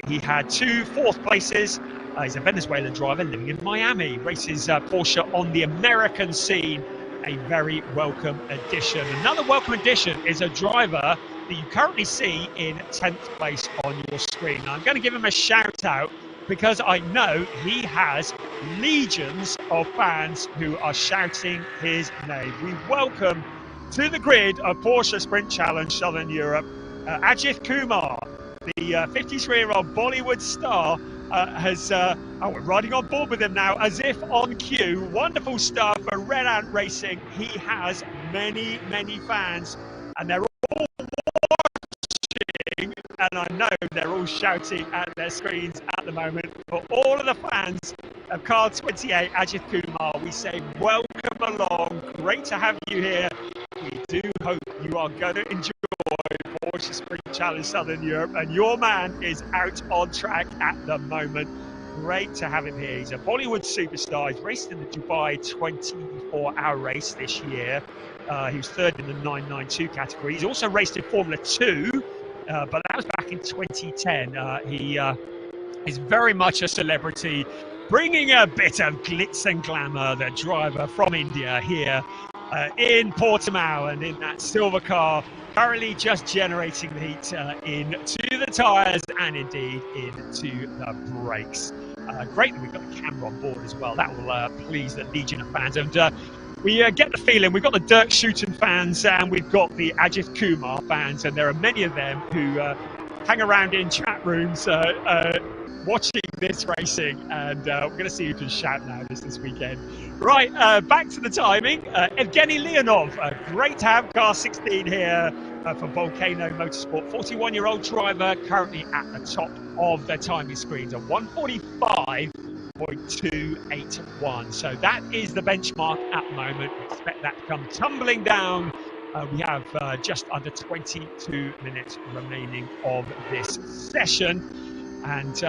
He had 2 4th places. He's a Venezuelan driver living in Miami, races Porsche on the American scene. A very welcome addition. Another welcome addition is a driver that you currently see in 10th place on your screen. Now, I'm going to give him a shout out because I know he has legions of fans who are shouting his name. We welcome to the grid of Porsche Sprint Challenge Southern Europe, Ajith Kumar, the 53-year-old Bollywood star. We're riding on board with him now, as if on cue. Wonderful stuff for Red Ant Racing. He has many, many fans, and they're all watching, and I know they're all shouting at their screens at the moment. For all of the fans of car 28, Ajith Kumar, we say welcome along. Great to have you here. We do hope you are going to enjoy Porsche Sprint Challenge Southern Europe, and your man is out on track at the moment. Great to have him here. He's a Bollywood superstar. He's raced in the Dubai 24-hour race this year. He was 3rd in the 992 category. He's also raced in Formula 2, but that was back in 2010. He is very much a celebrity, bringing a bit of glitz and glamour. The driver from India here in Portimão, and in that silver car, currently just generating the heat into the tyres and indeed into the brakes. Great that we've got the camera on board as well. That will please the legion of fans. And we get the feeling we've got the Dirk Schuten fans and we've got the Ajith Kumar fans, and there are many of them who hang around in chat rooms watching this racing, and we're going to see who can shout now this weekend. Right, back to the timing. Evgeny Leonov, great to have car 16 here for Volcano Motorsport. 41-year-old driver, currently at the top of their timing screens, a 1:45.281. So that is the benchmark at the moment. We expect that to come tumbling down. We have just under 22 minutes remaining of this session, and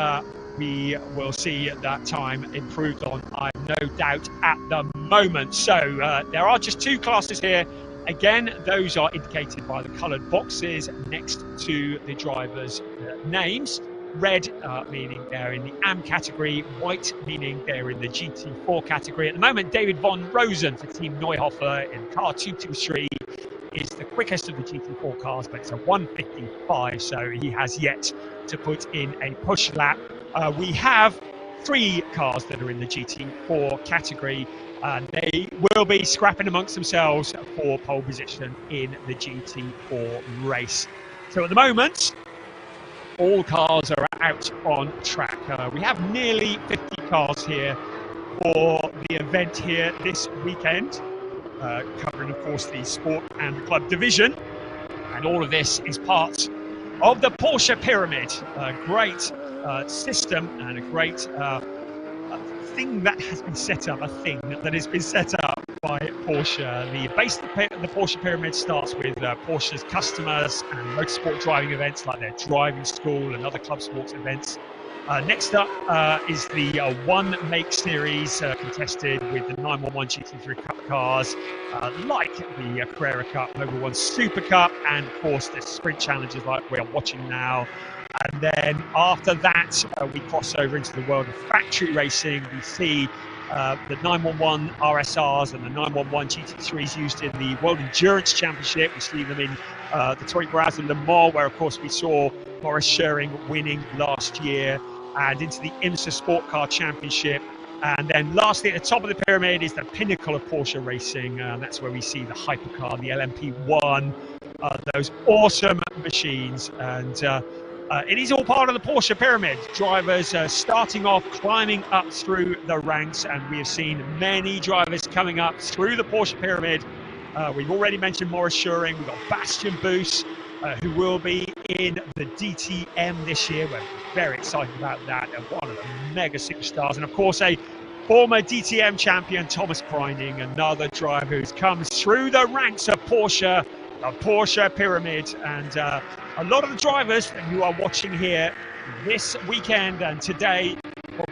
we will see that time improved on, I have no doubt, at the moment. So there are just 2 classes here. Again, those are indicated by the coloured boxes next to the drivers' names. Red meaning they're in the AM category, white meaning they're in the GT4 category. At the moment, David von Rosen for Team Neuhofer in car 223 is the quickest of the GT4 cars, but it's a 1:55, so he has yet to put in a push lap. We have 3 cars that are in the GT4 category, And they will be scrapping amongst themselves for pole position in the GT4 race. So at the moment, all cars are out on track. We have nearly 50 cars here for the event here this weekend, covering, of course, the sport and the club division. And all of this is part of the Porsche Pyramid. A great system and a great thing that has been set up, by Porsche. The base of the Porsche Pyramid starts with Porsche's customers and motorsport driving events like their driving school and other club sports events. Next up is the One Make Series contested with the 911 GT3 Cup cars, like the Carrera Cup, Mobil 1 Super Cup, and of course the Sprint Challenges like we are watching now. And then after that, we cross over into the world of factory racing. We see the 911 RSRs and the 911 GT3s used in the World Endurance Championship. We see them in the 24 Hours of Le Mans, where of course we saw Maurice Schering winning last year, and into the IMSA Sport Car Championship. And then lastly, at the top of the pyramid is the pinnacle of Porsche racing. That's where we see the hypercar, the LMP1, those awesome machines. And it is all part of the Porsche Pyramid. Drivers starting off, climbing up through the ranks, and we have seen many drivers coming up through the Porsche Pyramid. We've already mentioned Maurice Schering. We've got Bastian Boos, who will be in the DTM this year. We're very excited about that. And one of the mega superstars. And of course, a former DTM champion, Thomas Preining, another driver who's come through the ranks of Porsche, the Porsche Pyramid. And a lot of the drivers that you are watching here this weekend and today for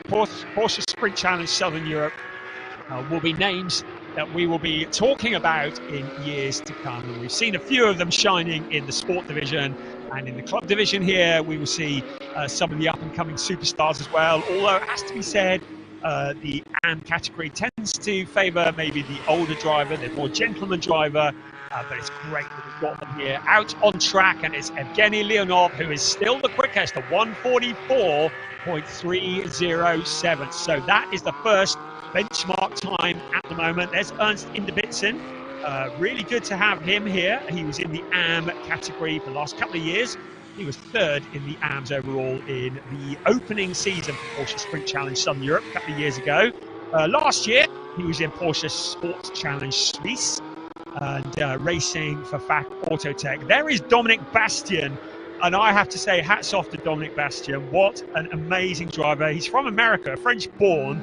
Porsche Sprint Challenge Southern Europe will be names that we will be talking about in years to come. And we've seen a few of them shining in the sport division, and in the club division here we will see some of the up-and-coming superstars as well. Although it has to be said, the AM category tends to favour maybe the older driver, the more gentleman driver. But it's great that we've got them here out on track, and it's Evgeny Leonov who is still the quickest at 1:44.307. So that is the first benchmark time at the moment. There's Ernst Inderbitzen. Really good to have him here. He was in the AM category for the last couple of years. He was third in the AMs overall in the opening season for Porsche Sprint Challenge Southern Europe a couple of years ago. Last year, he was in Porsche Sports Challenge Suisse and racing for FAC Autotech. There is Dominic Bastian, and I have to say hats off to Dominic Bastian. What an amazing driver. He's from America, French born.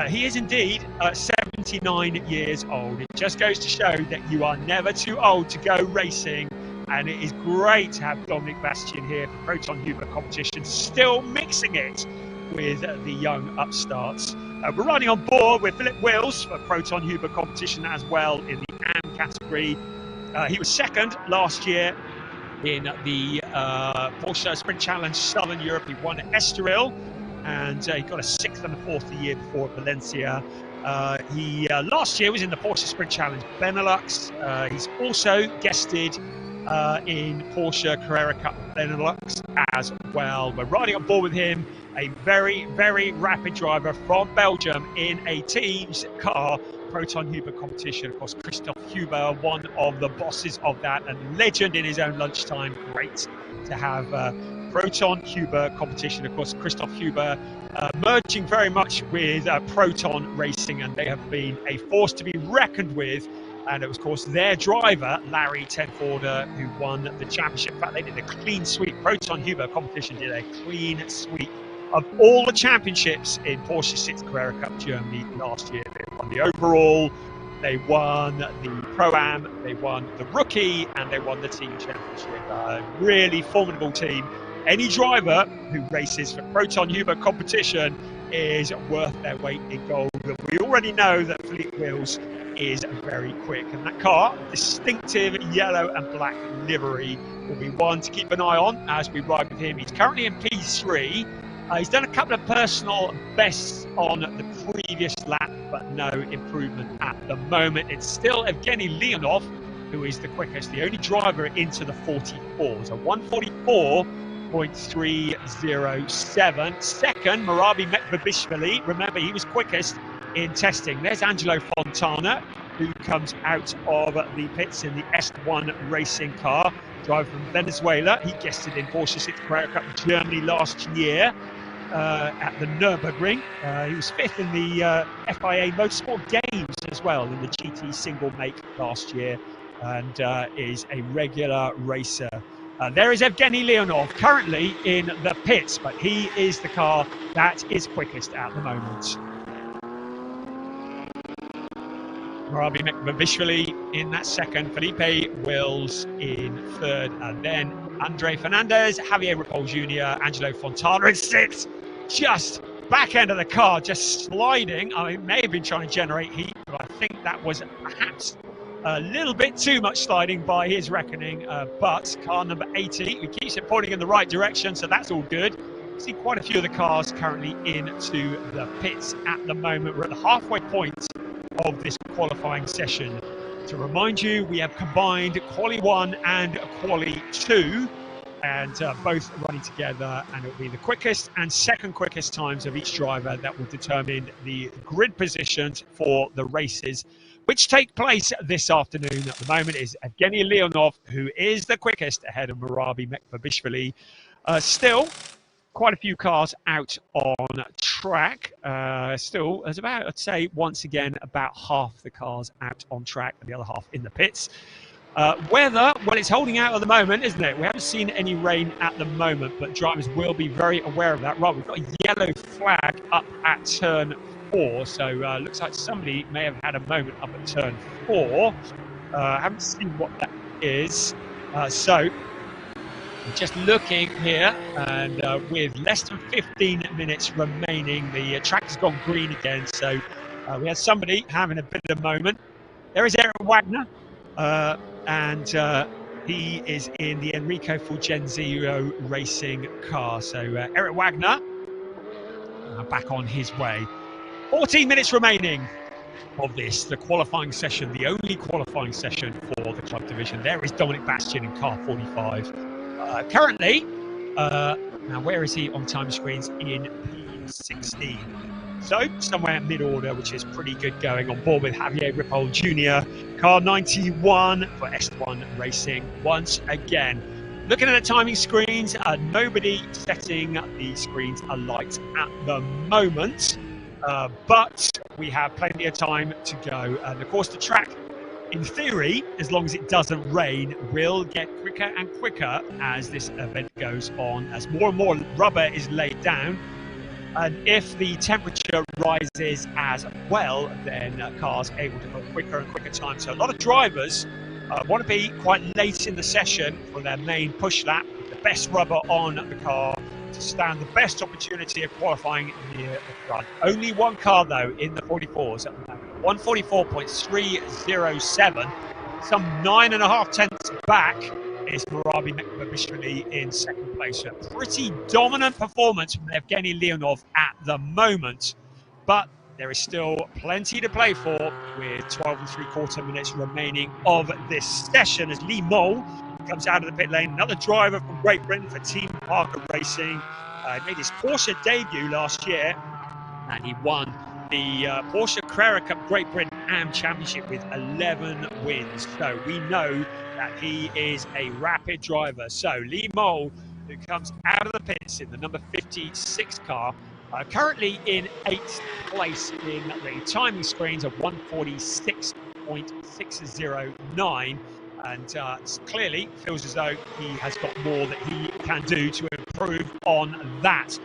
He is indeed 79 years old. It just goes to show that you are never too old to go racing, and it is great to have Dominic Bastian here for Proton Huber competition, still mixing it with the young upstarts. We're riding on board with Philip Wills for Proton Huber competition as well in the AM category. He was second last year in the Porsche Sprint Challenge Southern Europe. He won at Estoril, and he got a 6th and a 4th the year before at Valencia. He last year was in the Porsche Sprint Challenge Benelux. He's also guested in Porsche Carrera Cup Benelux as well. We're riding on board with him, a very, very rapid driver from Belgium in a team's car, Proton Huber competition. Of course, Christoph Huber, one of the bosses of that, and legend in his own lunchtime. Great to have Proton Huber competition. Of course, Christoph Huber merging very much with Proton Racing, and they have been a force to be reckoned with. And it was, of course, their driver, Larry Tedforder, who won the championship. In fact, they did a clean sweep. Proton Huber competition did a clean sweep of all the championships in Porsche 6 Carrera Cup Germany last year. They won the overall, they won the Pro-Am, they won the rookie, and they won the team championship. Really formidable team. Any driver who races for Proton Huber competition is worth their weight in gold. And we already know that Philippe Wills is very quick, and that car, distinctive yellow and black livery, will be one to keep an eye on as we ride with him. He's currently in P3. He's done a couple of personal bests on the previous lap, but no improvement at the moment. It's still Evgeny Leonov who is the quickest, the only driver into the 44. So 1:44.307. Second, Marabi Mekbabishvili. Remember, he was quickest in testing. There's Angelo Fontana, who comes out of the pits in the S1 racing car, driver from Venezuela. He guested in Porsche 6 Carrera Cup Germany last year at the Nürburgring. He was 5th in the FIA Motorsport Games as well in the GT single make last year, and is a regular racer. There is Evgeny Leonov currently in the pits, but he is the car that is quickest at the moment. Murabi Mekbabishvili in that second, Felipe Wills in third, and then Andre Fernandez, Javier Ripoll Jr., Angelo Fontana in sixth. Just back end of the car, just sliding. I mean, may have been trying to generate heat, but I think that was perhaps a little bit too much sliding by his reckoning. But car number 80, we keeps it pointing in the right direction, so that's all good. See quite a few of the cars currently into the pits at the moment. We're at the halfway point of this qualifying session. To remind you, we have combined Quali 1 and Quali 2, and both running together, and it will be the quickest and second quickest times of each driver that will determine the grid positions for the races, which take place this afternoon. At the moment is Evgeny Leonov, who is the quickest, ahead of Murabi Mekbabishvili. Still, quite a few cars out on track. Still, there's about, I'd say, once again, about half the cars out on track and the other half in the pits. Weather, well, it's holding out at the moment, isn't it? We haven't seen any rain at the moment, but drivers will be very aware of that. Right, we've got a yellow flag up at turn 4, so looks like somebody may have had a moment up at turn 4. Haven't seen what that is. So just looking here, and with less than 15 minutes remaining, the track has gone green again. So we had somebody having a bit of a moment. There is Eric Wagner, and he is in the Enrico Fulgenzio racing car. So Eric Wagner back on his way. 14 minutes remaining of this, the qualifying session, the only qualifying session for the club division. There is Dominic Bastian in car 45. Currently, now where is he on time screens? In P16. So somewhere mid-order, which is pretty good going, on board with Javier Ripoll Jr. Car 91 for S1 Racing once again. Looking at the timing screens, nobody setting the screens alight at the moment, but we have plenty of time to go. And of course, the track, in theory, as long as it doesn't rain, will get quicker and quicker as this event goes on, as more and more rubber is laid down. And if the temperature rises as well, then cars are able to put quicker and quicker time. So a lot of drivers want to be quite late in the session for their main push lap, with the best rubber on the car to stand the best opportunity of qualifying near the front. Only one car, though, in the 44s at the moment. 144.307, some 9.5 tenths back is Murabi Mekbabishvili in second place. A pretty dominant performance from Evgeny Leonov at the moment, but there is still plenty to play for, with 12 3/4 minutes remaining of this session as Lee Mole comes out of the pit lane. Another driver from Great Britain for Team Parker Racing. Made his Porsche debut last year, and he won the Porsche Carrera Cup Great Britain AM Championship with 11 wins. So we know that he is a rapid driver. So Lee Mole, who comes out of the pits in the number 56 car, currently in 8th place in the timing screens of 146.609, and clearly feels as though he has got more that he can do to improve on that.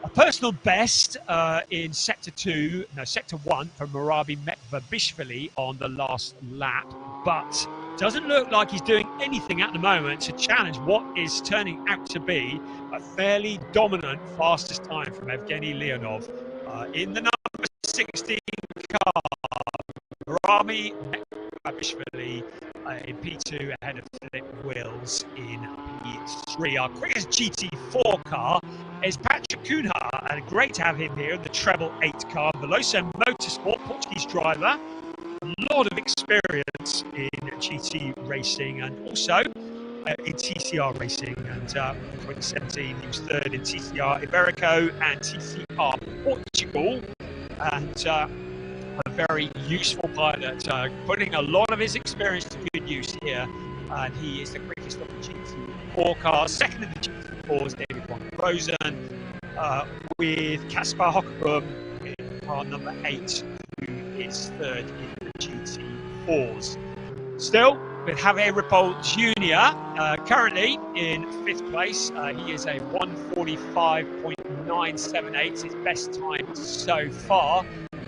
A personal best in Sector 1 for Murabi Mekbabishvili on the last lap, but doesn't look like he's doing anything at the moment to challenge what is turning out to be a fairly dominant fastest time from Evgeny Leonov. In the number 16 car, Murabi Mekbabishvili in P2 ahead of Philip Wills in P3. Our quickest GT4 car is Patrick Cunha, and great to have him here in the treble 8 car. Veloso Motorsport, Portuguese driver, a lot of experience in GT racing and also in TCR racing. And in 2017, he was third in TCR Iberico and TCR Portugal. And a very useful pilot, putting a lot of his experience to good use here. And he is the quickest of the GT4 cars. Second of the GT4s, David von Rosen, with Kaspar Hockebom in car number 8, who is third in the GT4s. Still, with Javier Ripoll Jr. Currently in 5th place. He is a 1:45.978, his best time so far.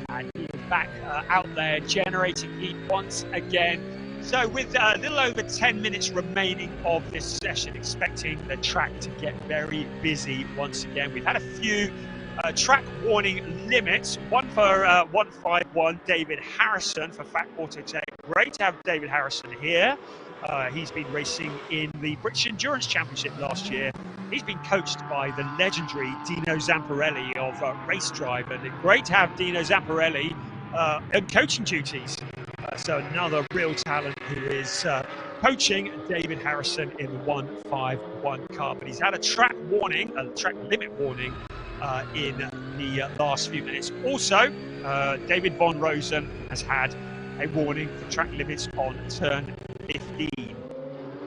And he is back out there generating heat once again. So with a little over 10 minutes remaining of this session, expecting the track to get very busy once again. We've had a few track warning limits. One for 151, David Harrison for Fat Autotech. Great to have David Harrison here. He's been racing in the British Endurance Championship last year. He's been coached by the legendary Dino Zamparelli of Race Drive, and great to have Dino Zamparelli in coaching duties. So another real talent who is coaching David Harrison in the 151 car. But he's had a track warning, a track limit warning in the last few minutes. Also, David von Rosen has had a warning for track limits on turn 15.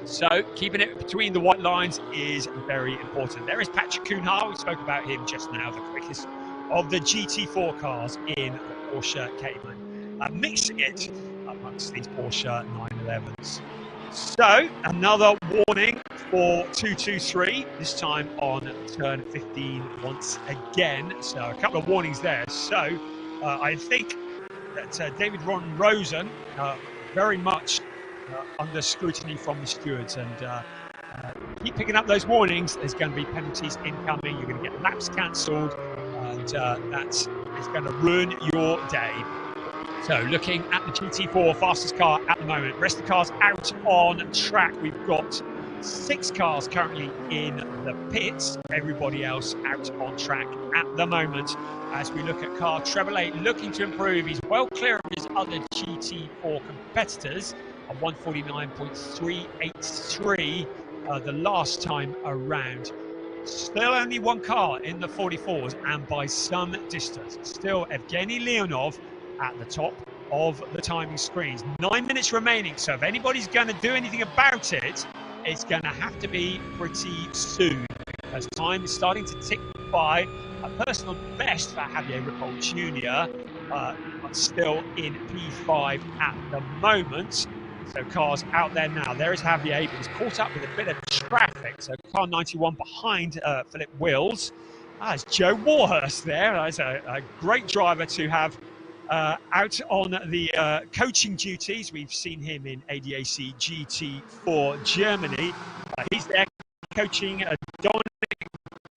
So keeping it between the white lines is very important. There is Patrick Kuhnhaar. We spoke about him just now, the quickest of the GT4 cars in the Porsche Cayman. Mixing it amongst these Porsche 911s. So another warning for 223, this time on turn 15 once again. So a couple of warnings there. So I think that David von Rosen very much under scrutiny from the stewards, and keep picking up those warnings. There's going to be penalties incoming. You're going to get laps cancelled, and that is going to ruin your day. So looking at the GT4 fastest car at the moment, rest of the cars out on track. We've got 6 cars currently in the pits, everybody else out on track at the moment. As we look at car treble 8 looking to improve, he's well clear of his other GT4 competitors, a 149.383 the last time around. Still only 1 car in the 44s, and by some distance. Still Evgeny Leonov at the top of the timing screens. 9 minutes remaining, so if anybody's going to do anything about it, it's going to have to be pretty soon, as time is starting to tick by. A personal best for Javier Ripoll Jr., but still in P5 at the moment. So cars out there now. There is Javier, but he's caught up with a bit of traffic. So car 91 behind Philip Wills. It's Joe Warhurst there. That's a great driver to have out on the coaching duties. We've seen him in ADAC GT4 Germany. He's there coaching Dominic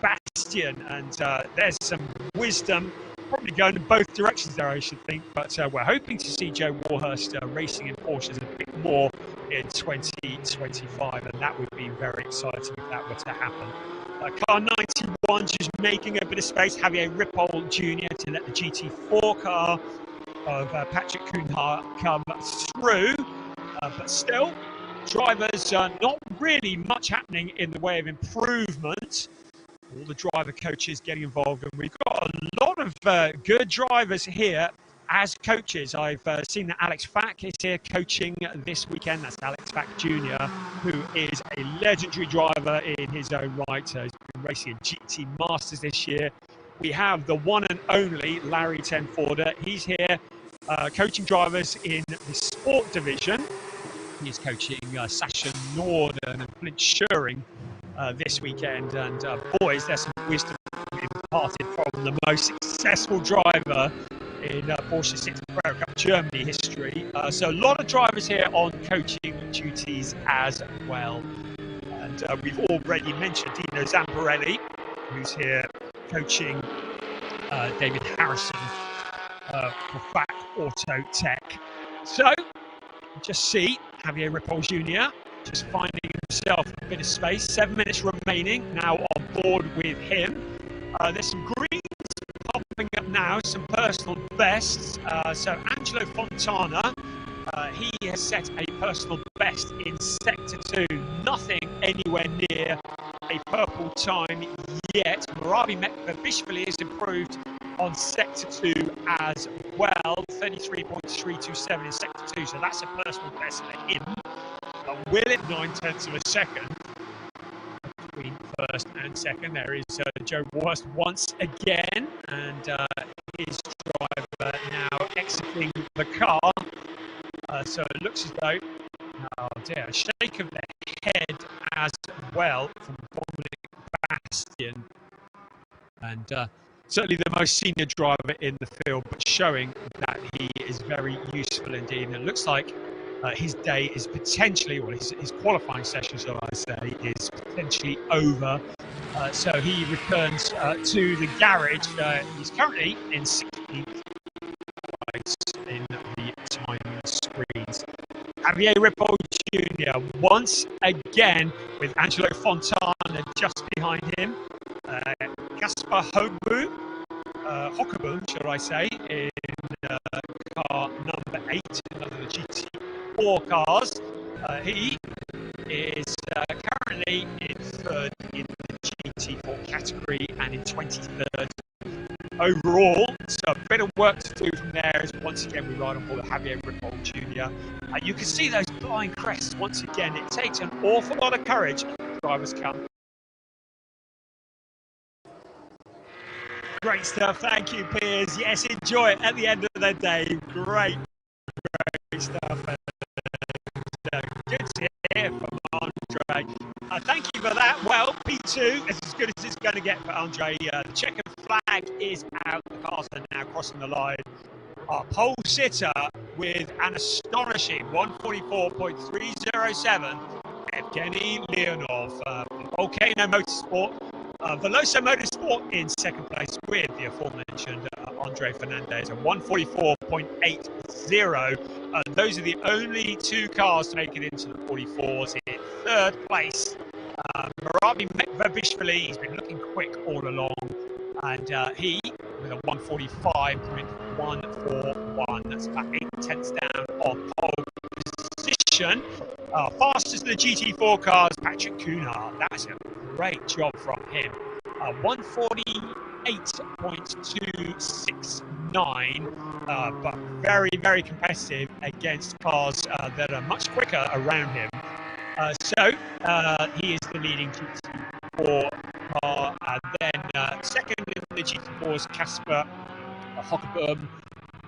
Bastian, and there's some wisdom probably going in both directions there, I should think. But we're hoping to see Joe Warhurst racing in Porsches a bit more in 2025, and that would be very exciting if that were to happen. Car 91 just making a bit of space. Javier Ripoll Jr. to let the GT4 car of Patrick Kuhnhaar come through. But still, drivers, not really much happening in the way of improvement. All the driver coaches getting involved, and we've got a lot of good drivers here as coaches. I've seen that Alex Fack is here coaching this weekend. That's Alex Fack Jr., who is a legendary driver in his own right. He's been racing at GT Masters this year. We have the one and only Larry Tenforder. He's here coaching drivers in the sport division. He's coaching Sasha Norden and Flint Schuring this weekend. And boys, there's some wisdom imparted from the most successful driver in Porsche 6 carreracup Germany history. So a lot of drivers here on coaching duties as well. And we've already mentioned Dino Zamparelli, who's here coaching David Harrison for Fat Auto Tech. So just see Javier Ripoll Jr. just finding himself a bit of space. 7 minutes remaining now on board with him. There's some greens popping up now, some personal bests. So Angelo Fontana, he has set a personal best in Sector 2. Nothing anywhere near a purple time yet. Murabi Mekbishvili has improved on Sector 2 as well. 33.327 in Sector 2, so that's a personal best for him. Will it 9/10 of a second between first and second? There is Joe Worst once again, and his driver now exiting the car. So it looks as though, oh dear, a shake of the head as well from Dominic Bastian. And certainly the most senior driver in the field, but showing that he is very useful indeed. And it looks like his day is potentially, well, his qualifying session, shall I say, is potentially over. So he returns to the garage. He's currently in 16th place in the timing screens. Javier Ripoll Jr. once again with Angelo Fontana just behind him. Casper Hockeboom, shall I say, in car number 8, another of the GT4 cars. He is currently in 3rd in the GT4 category and in 23rd overall. So a bit of work to do from there as once again we ride on board Javier Ripoll Jr. You can see those blind crests once again. It takes an awful lot of courage as drivers come. Great stuff, thank you, Piers. Yes, enjoy it at the end of the day. Great stuff. Good to hear from Andre. Thank you for that. Well, P2 is as good as it's going to get for Andre. The checkered flag is out. The cars are now crossing the line. Our pole sitter with an astonishing 144.307, Evgeny Leonov. Volcano Motorsport. Veloso Motorsport in second place with the aforementioned Andre Fernandez at 144.80. Those are the only two cars to make it into the 44s. In third place, Marabi Mekvavishvili. He's been looking quick all along, and he with a 145.141. That's about 8/10 down on pole position. Fastest of the GT4 cars, Patrick Cunard. That's a great job from him. 148.269, but very, very competitive against cars that are much quicker around him. So he is the leading GT4 car. And then second in the GT4s, Casper Hockeboom.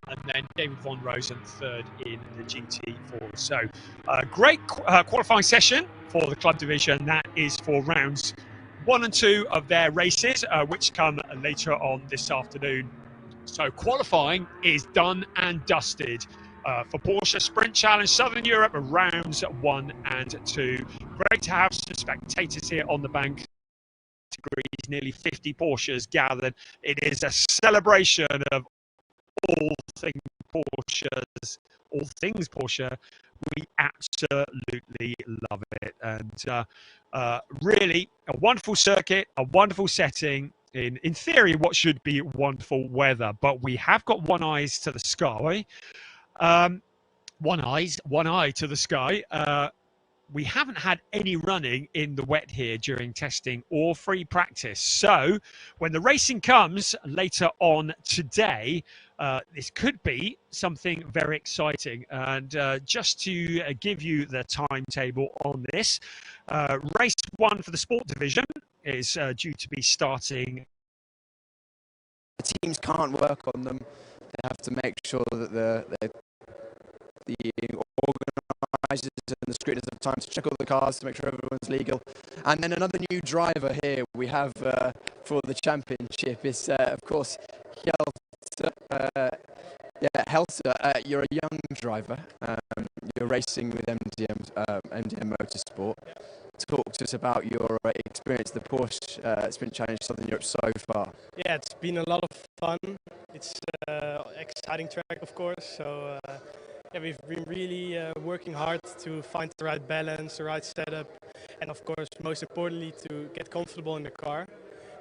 And then David Von Rosen third in the GT4. So great qualifying session for the club division. That is for rounds 1 and 2 of their races, which come later on this afternoon. So qualifying is done and dusted for Porsche Sprint Challenge Southern Europe rounds 1 and 2. Great to have some spectators here on the bank. Nearly 50 Porsches gathered. It is a celebration of all things Porsche. We absolutely love it, and really a wonderful circuit, a wonderful setting. In theory, what should be wonderful weather, but we have got one eye to the sky. One eye to the sky. We haven't had any running in the wet here during testing or free practice. So when the racing comes later on today, this could be something very exciting. And just to give you the timetable on this, race 1 for the sport division is due to be starting. The teams can't work on them. They have to make sure that the organisers and the scrutineers have time to check all the cars to make sure everyone's legal. And then another new driver here we have for the championship is, of course, Helter. You're a young driver. You're racing with MDM Motorsport. Talk to us about your experience at the Porsche Sprint Challenge Southern Europe so far. Yeah, it's been a lot of fun. It's exciting track, of course. So yeah, we've been really working hard to find the right balance, the right setup, and of course, most importantly, to get comfortable in the car.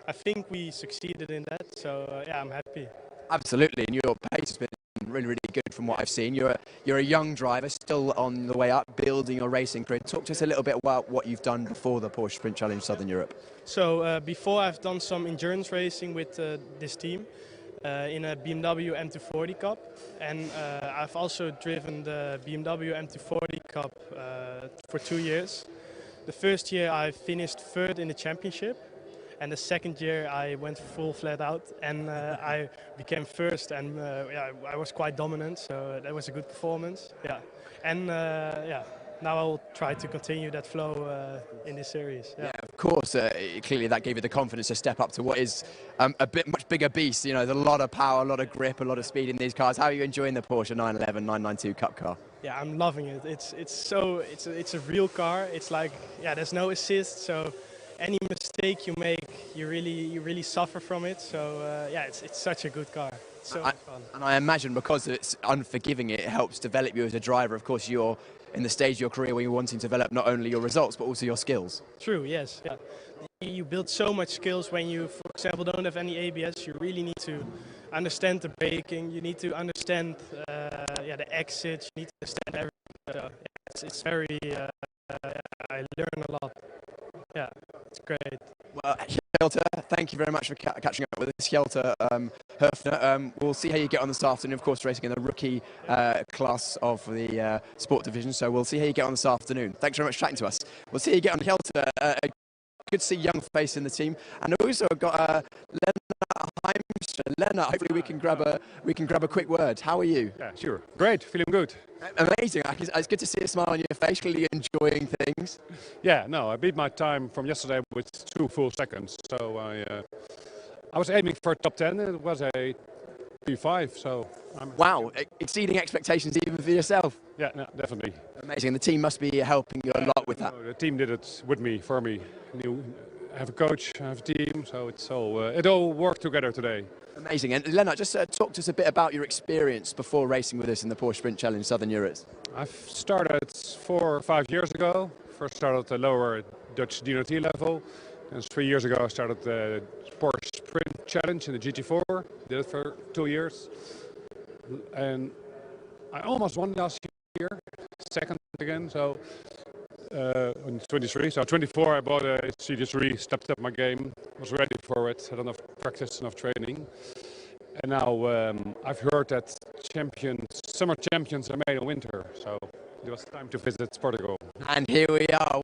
I think we succeeded in that. So yeah, I'm happy. Absolutely, and your pace has been really good from what I've seen. You're a young driver, still on the way up, building your racing career. Talk to us a little bit about what you've done before the Porsche Sprint Challenge Southern Europe. So before I've done some endurance racing with this team. in a BMW M240 Cup, and I've also driven the BMW M240 Cup for 2 years. The first year I finished third in the championship, and the second year I went full flat out, and I became first, and yeah, I was quite dominant, so that was a good performance. Yeah, and yeah, now I will try to continue that flow in this series. Yeah, of course. Clearly, that gave you the confidence to step up to what is a bit much bigger beast. You know, there's a lot of power, a lot of grip, a lot of speed in these cars. How are you enjoying the Porsche 911 992 Cup car? Yeah, I'm loving it. It's a real car. It's like, yeah, there's no assist, so any mistake you make, you really suffer from it. So yeah, it's such a good car. It's so much fun. And I imagine because it's unforgiving, it helps develop you as a driver. Of course, you're in the stage of your career where you're wanting to develop not only your results but also your skills. True. Yes. Yeah. You build so much skills when you, for example, don't have any ABS. You really need to understand the braking. You need to understand yeah, the exits. You need to understand everything. It's very. I learn a lot. Yeah, it's great. Well, Hjelte, thank you very much for catching up with us. Hjelte Höfner, we'll see how you get on this afternoon. Of course, racing in the rookie class of the sport division. So we'll see how you get on this afternoon. Thanks very much for chatting to us. We'll see how you get on, Hjelte. Good to see young face in the team, and also got Lennart Heimstra. Lennart, hopefully we can grab a quick word. How are you? Yeah, sure. Great, feeling good. Amazing. It's good to see a smile on your face. Clearly enjoying things. Yeah, no, I beat my time from yesterday with 2 full seconds. So I was aiming for top 10. It was a P5. So wow, exceeding expectations even for yourself. Yeah, no, definitely. Amazing. The team must be helping you a lot with that. No, the team did it with me, for me. I have a coach, I have a team, so it all worked together today. Amazing. And Lennart, just talk to us a bit about your experience before racing with us in the Porsche Sprint Challenge Southern Europe. I've started 4 or 5 years ago. First started at the lower Dutch DNOT level. And 3 years ago I started the Porsche Sprint Challenge in the GT4. Did it for 2 years. And I almost won last year, second again. So in 23, so 24 I bought a CD3, stepped up my game, was ready for it, had enough practice, enough training. And now I've heard that summer champions are made in winter, so it was time to visit Portugal. And here we are,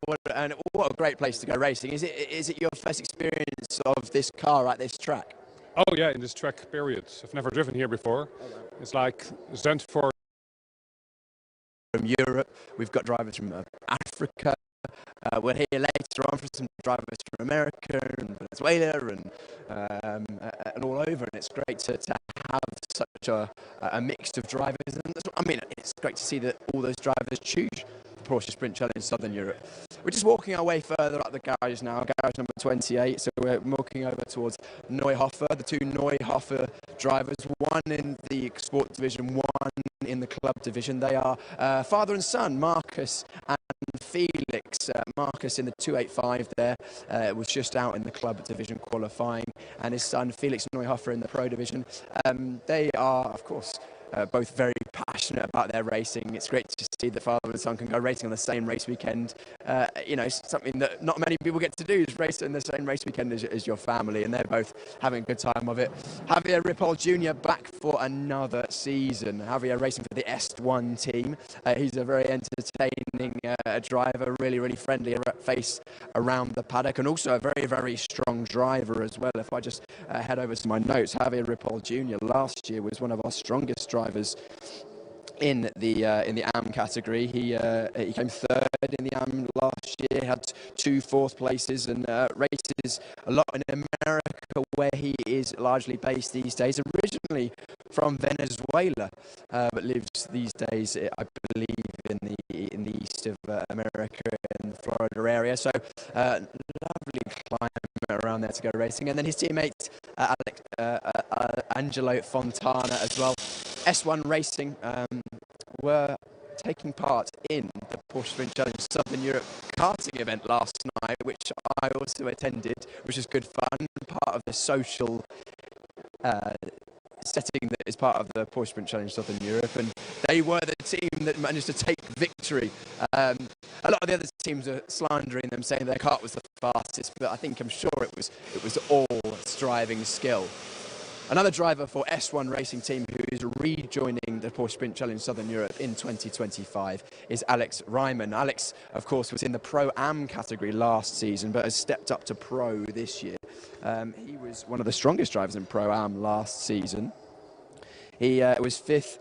what a great place to go racing. Is it your first experience of this car at this track? Oh yeah, in this track period. I've never driven here before. It's like Zandvoort. From Europe, we've got drivers from Africa. We'll hear later on from some drivers from America and Venezuela and all over, and it's great to have such a mix of drivers. And I mean, it's great to see that all those drivers choose the Porsche Sprint Challenge Southern Europe. We're just walking our way further up the garage now, garage number 28, so we're walking over towards Neuhofer, the 2 Neuhofer drivers, one in the sport division, one in the club division. They are father and son, Marcus and Felix. Marcus in the 285 there was just out in the club division qualifying, and his son Felix Neuhofer in the pro division. They are, of course, both very passionate about their racing. It's great to see that father and son can go racing on the same race weekend. You know, something that not many people get to do is race in the same race weekend as your family, and they're both having a good time of it. Javier Ripoll Jr. back for another season. Javier racing for the S1 team. He's a very entertaining driver, really friendly face around the paddock, and also a very strong driver as well. If I just head over to my notes, Javier Ripoll Jr. last year was one of our strongest drivers in the AM category. He came third in the AM last year, had 2 fourth places, and races a lot in America, where he is largely based these days. Originally from Venezuela, but lives these days, I believe, in the east of America, in the Florida area. So lovely climate around there to go racing. And then his teammate Angelo Fontana as well. S1 Racing were taking part in the Porsche Sprint Challenge Southern Europe karting event last night, which I also attended, which was good fun, part of the social setting that is part of the Porsche Sprint Challenge Southern Europe, and they were the team that managed to take victory. A lot of the other teams are slandering them, saying their kart was the fastest, but I'm sure it was all striving skill. Another driver for S1 Racing Team who is rejoining the Porsche Sprint Challenge Southern Europe in 2025 is Alex Ryman. Alex, of course, was in the Pro-Am category last season, but has stepped up to Pro this year. He was one of the strongest drivers in Pro-Am last season. He was fifth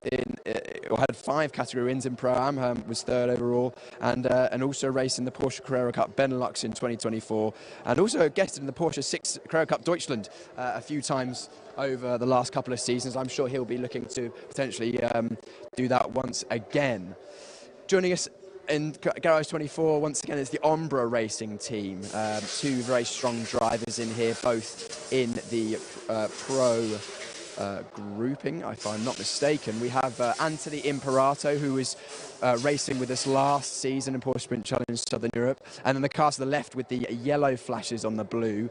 or had 5 category wins in Pro-Am, was third overall, and also raced in the Porsche Carrera Cup Benelux in 2024, and also guested in the Porsche 6 Carrera Cup Deutschland a few times over the last couple of seasons. I'm sure he'll be looking to potentially do that once again. Joining us in Garage 24 once again is the Ombra Racing Team. 2 very strong drivers in here, both in the Pro grouping, if I'm not mistaken. We have Anthony Imperato, who was racing with us last season in Porsche Sprint Challenge Southern Europe, and then the car to the left with the yellow flashes on the blue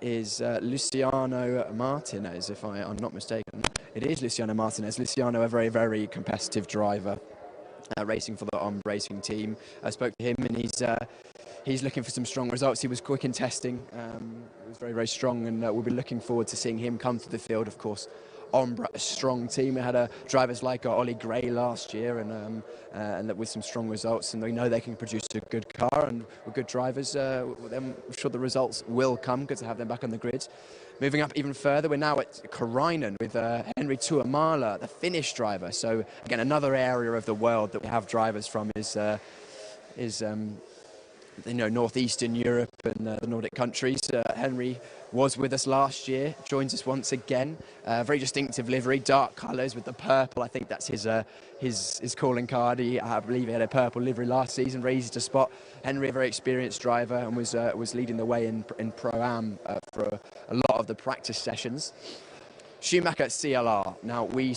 is Luciano Martinez, if I'm not mistaken. It is Luciano Martinez. Luciano, a very, very competitive driver, racing for the Ombra Racing Team. I spoke to him, and he's looking for some strong results. He was quick in testing, was very, very strong, and we'll be looking forward to seeing him come to the field. Of course, Ombra, a strong team. We had drivers like Ollie Gray last year, and with some strong results, and we know they can produce a good car, and with good drivers, I'm sure the results will come. Good to have them back on the grid. Moving up even further, we're now at Karainen with Henri Tuomala, the Finnish driver. So again, another area of the world that we have drivers from is northeastern Europe and the Nordic countries. Henry was with us last year, joins us once again. Very distinctive livery, dark colours with the purple. I think that's his calling card. I believe he had a purple livery last season, very easy to spot. Henry, a very experienced driver, and was leading the way in Pro-Am for a lot of the practice sessions. Schumacher CLR. Now, we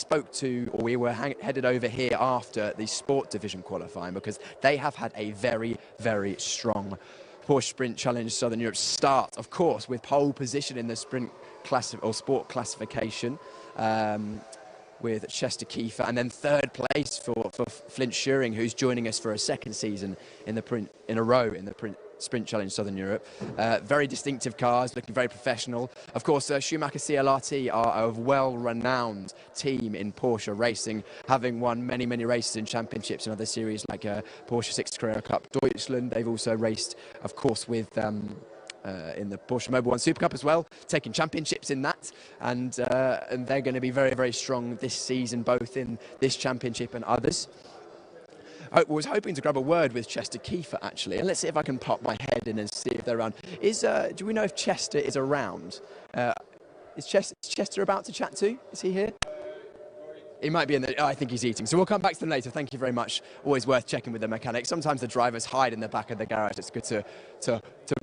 were headed over here after the Sport Division qualifying, because they have had a very, very strong Porsche Sprint Challenge Southern Europe start, of course, with pole position in the sprint class or sport classification with Chester Kiefer, and then third place for Flint Schuring, who's joining us for a second season in a row in the Sprint Challenge Southern Europe. Very distinctive cars, looking very professional. Of course, Schumacher CLRT are a well-renowned team in Porsche racing, having won many, many races in championships and other series like Porsche 6 Carrera Cup Deutschland. They've also raced, of course, with in the Porsche Mobil 1 Super Cup as well, taking championships in that, and they're going to be very, very strong this season, both in this championship and others. I was hoping to grab a word with Chester Kiefer, actually, and let's see if I can pop my head in and see if they're around. Do we know if Chester is around? Is Chester about to chat to? Is he here? He might be in the... I think he's eating. So we'll come back to them later. Thank you very much. Always worth checking with the mechanics. Sometimes the drivers hide in the back of the garage. It's good to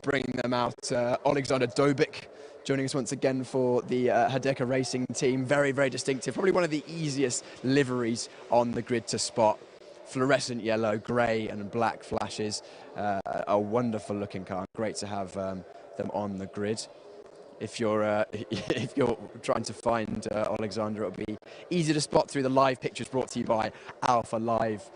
bring them out. Alexander Dobik joining us once again for the Hideka Racing Team. Very, very distinctive. Probably one of the easiest liveries on the grid to spot. Fluorescent yellow, grey and black flashes. A wonderful looking car. Great to have them on the grid. If you're trying to find Alexander, it'll be easy to spot through the live pictures brought to you by Alpha Live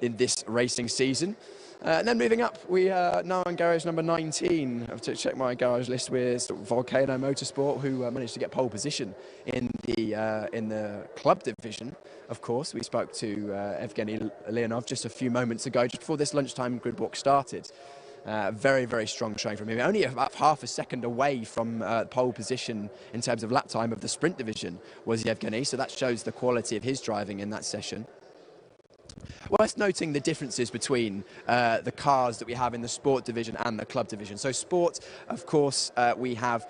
in this racing season. And then moving up, we are now on garage number 19. I have to check my garage list with Volcano Motorsport, who managed to get pole position in the club division. Of course, we spoke to Evgeny Leonov just a few moments ago, just before this lunchtime grid walk started. Very, very strong showing from him. Only about half a second away from pole position in terms of lap time of the sprint division was Yevgeny, so that shows the quality of his driving in that session. Worth noting the differences between the cars that we have in the sport division and the club division. So sport, of course, we have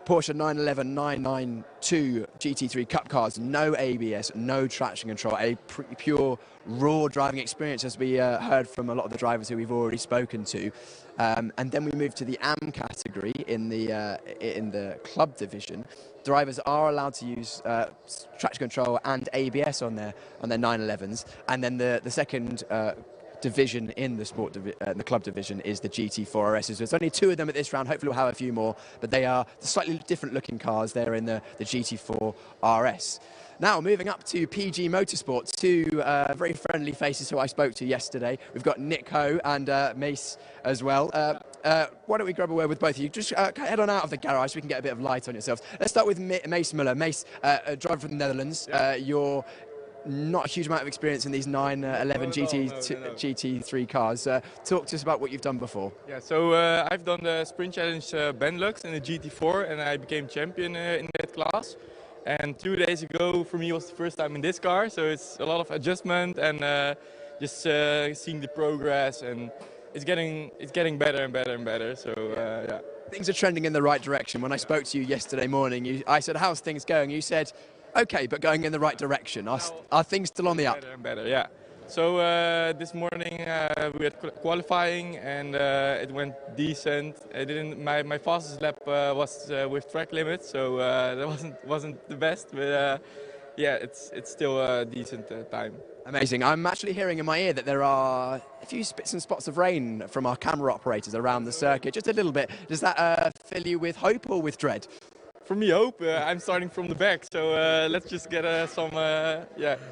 Porsche 911, 992 GT3 Cup cars, no ABS, no traction control, a pure raw driving experience, as we heard from a lot of the drivers who we've already spoken to. And then we move to the AM category in the club division. Drivers are allowed to use traction control and ABS on their 911s, and then the second division in the club division is the GT4 RSs. There's only 2 of them at this round. Hopefully we'll have a few more, but they are the slightly different looking cars. They're in the GT4 RS. Now, moving up to PG Motorsport, 2 very friendly faces who I spoke to yesterday. We've got Nick Ho and Mace as well. why don't we grab a word with both of you? Just head on out of the garage so we can get a bit of light on yourselves. Let's start with Mace Muller. Mace, a driver from the Netherlands. You're not a huge amount of experience in these 911 GT3 cars. Talk to us about what you've done before. Yeah, so I've done the Sprint Challenge Benelux in the GT4 and I became champion in that class. And 2 days ago for me was the first time in this car, so it's a lot of adjustment and just seeing the progress, and it's getting better and better and better. So yeah. Things are trending in the right direction. When I spoke to you yesterday morning, I said, "How's things going?" You said, "Okay, but going in the right direction." Are things still on the up? Better and better, yeah. So this morning we had qualifying and it went decent. My fastest lap was with track limits, so that wasn't the best, but yeah, it's still a decent time. Amazing. I'm actually hearing in my ear that there are a few spits and spots of rain from our camera operators around the circuit, just a little bit. Does that fill you with hope or with dread? For me, hope. I'm starting from the back, so let's just get some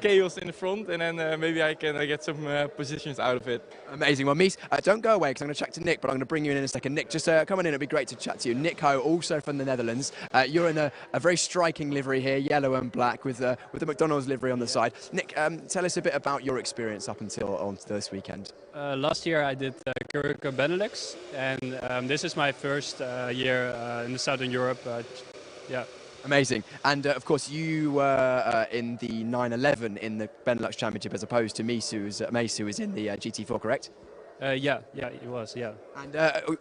chaos in the front, and then maybe I can get some positions out of it. Amazing. Well, Mies, don't go away because I'm going to chat to Nick, but I'm going to bring you in a second. Nick, just come on in. It'd be great to chat to you. Nick Ho, also from the Netherlands. You're in a very striking livery here, yellow and black, with the McDonald's livery on the side. Nick, tell us a bit about your experience up until this weekend. Last year I did carreracup Benelux, and this is my first year in the Southern Europe. Yeah. Amazing. And of course, you were in the 911 in the Benelux Championship as opposed to Mace, who is in the GT4, correct? Yeah, it was, yeah. And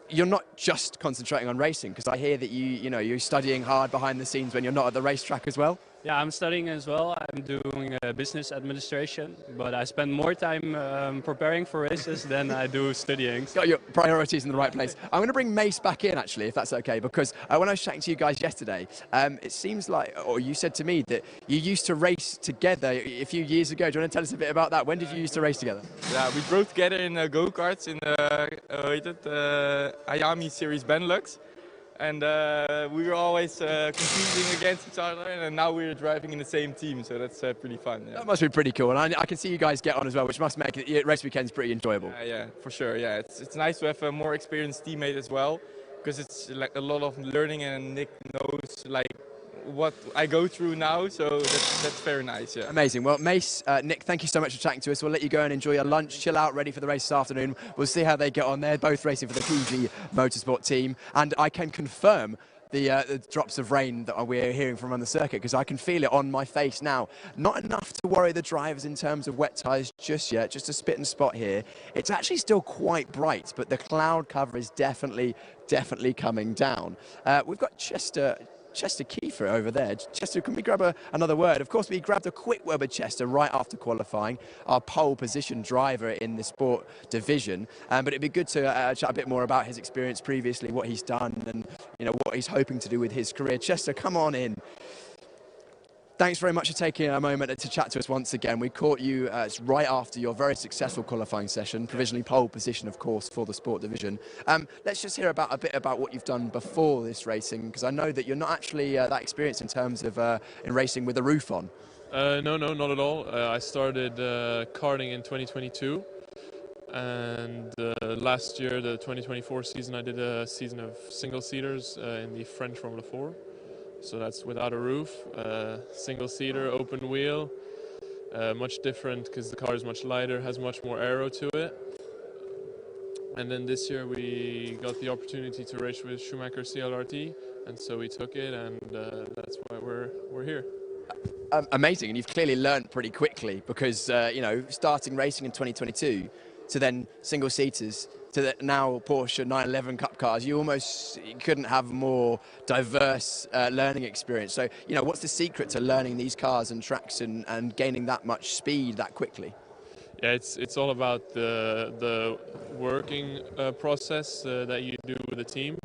you're not just concentrating on racing, because I hear that you're studying hard behind the scenes when you're not at the racetrack as well. Yeah, I'm studying as well. I'm doing business administration, but I spend more time preparing for races than I do studying. Got your priorities in the right place. I'm going to bring Mace back in, actually, if that's okay, because when I was chatting to you guys yesterday, it seems like, or you said to me that you used to race together a few years ago. Do you want to tell us a bit about that? When did you used to race together? Yeah, we drove together in go-karts in Ayami Series Benelux. And we were always competing against each other, and now we're driving in the same team, so that's pretty fun. Yeah. That must be pretty cool, and I can see you guys get on as well, which must make race weekends pretty enjoyable. Yeah, for sure. Yeah, it's nice to have a more experienced teammate as well, because it's like a lot of learning, and Nick knows like what I go through now, so that's very nice. Yeah. Amazing. Well, Mace, Nick, thank you so much for chatting to us. We'll let you go and enjoy your lunch, chill out, ready for the race this afternoon. We'll see how they get on. They're both racing for the PG Motorsport team, and I can confirm the drops of rain that we're hearing from on the circuit, because I can feel it on my face now. Not enough to worry the drivers in terms of wet tyres just yet, just a spit and spot here. It's actually still quite bright, but the cloud cover is definitely coming down. We've got Chester Kiefer over there. Chester, can we grab another word? Of course, we grabbed a quick word with Chester right after qualifying, our pole position driver in the sport division. But it'd be good to chat a bit more about his experience previously, what he's done, and what he's hoping to do with his career. Chester, come on in. Thanks very much for taking a moment to chat to us once again. We caught you right after your very successful qualifying session, provisionally pole position, of course, for the sport division. Let's just hear a bit about what you've done before this racing, because I know that you're not actually that experienced in terms of in racing with a roof on. No, not at all. I started karting in 2022, and last year, the 2024 season, I did a season of single-seaters in the French Formula 4. So that's without a roof, single-seater, open wheel, much different because the car is much lighter, has much more aero to it. And then this year we got the opportunity to race with Schumacher CLRT, and so we took it, and that's why we're here. Amazing, and you've clearly learned pretty quickly, because starting racing in 2022 to then single-seaters to now Porsche 911 Cup cars, you couldn't have more diverse learning experience. So, what's the secret to learning these cars and tracks and gaining that much speed that quickly? Yeah, it's all about the working process that you do with the team.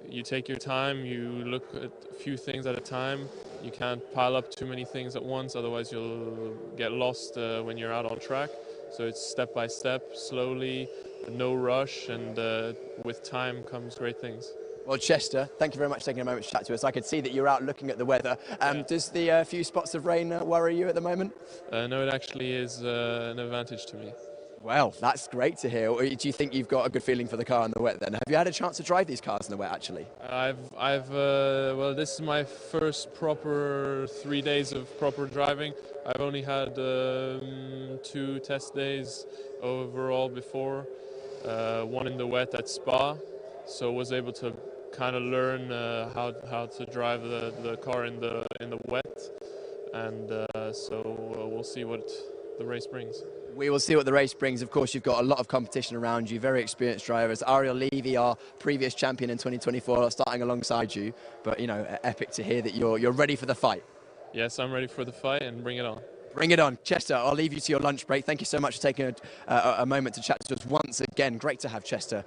You take your time, you look at a few things at a time. You can't pile up too many things at once, otherwise you'll get lost when you're out on track. So it's step by step, slowly, no rush, and with time comes great things. Well, Chester, thank you very much for taking a moment to chat to us. I could see that you're out looking at the weather. Does the few spots of rain worry you at the moment? No, it actually is an advantage to me. Well, that's great to hear. Do you think you've got a good feeling for the car in the wet then? Have you had a chance to drive these cars in the wet actually? Well, this is my first proper 3 days of proper driving. I've only had 2 test days overall before, one in the wet at Spa, so was able to kind of learn how to drive the car in the wet, and so we'll see what the race brings. We will see what the race brings. Of course, you've got a lot of competition around you, very experienced drivers. Ariel Levy, our previous champion in 2024, starting alongside you. But, you know, epic to hear that you're ready for the fight. Yes, I'm ready for the fight, and bring it on. Bring it on. Chester, I'll leave you to your lunch break. Thank you so much for taking a moment to chat to us once again. Great to have Chester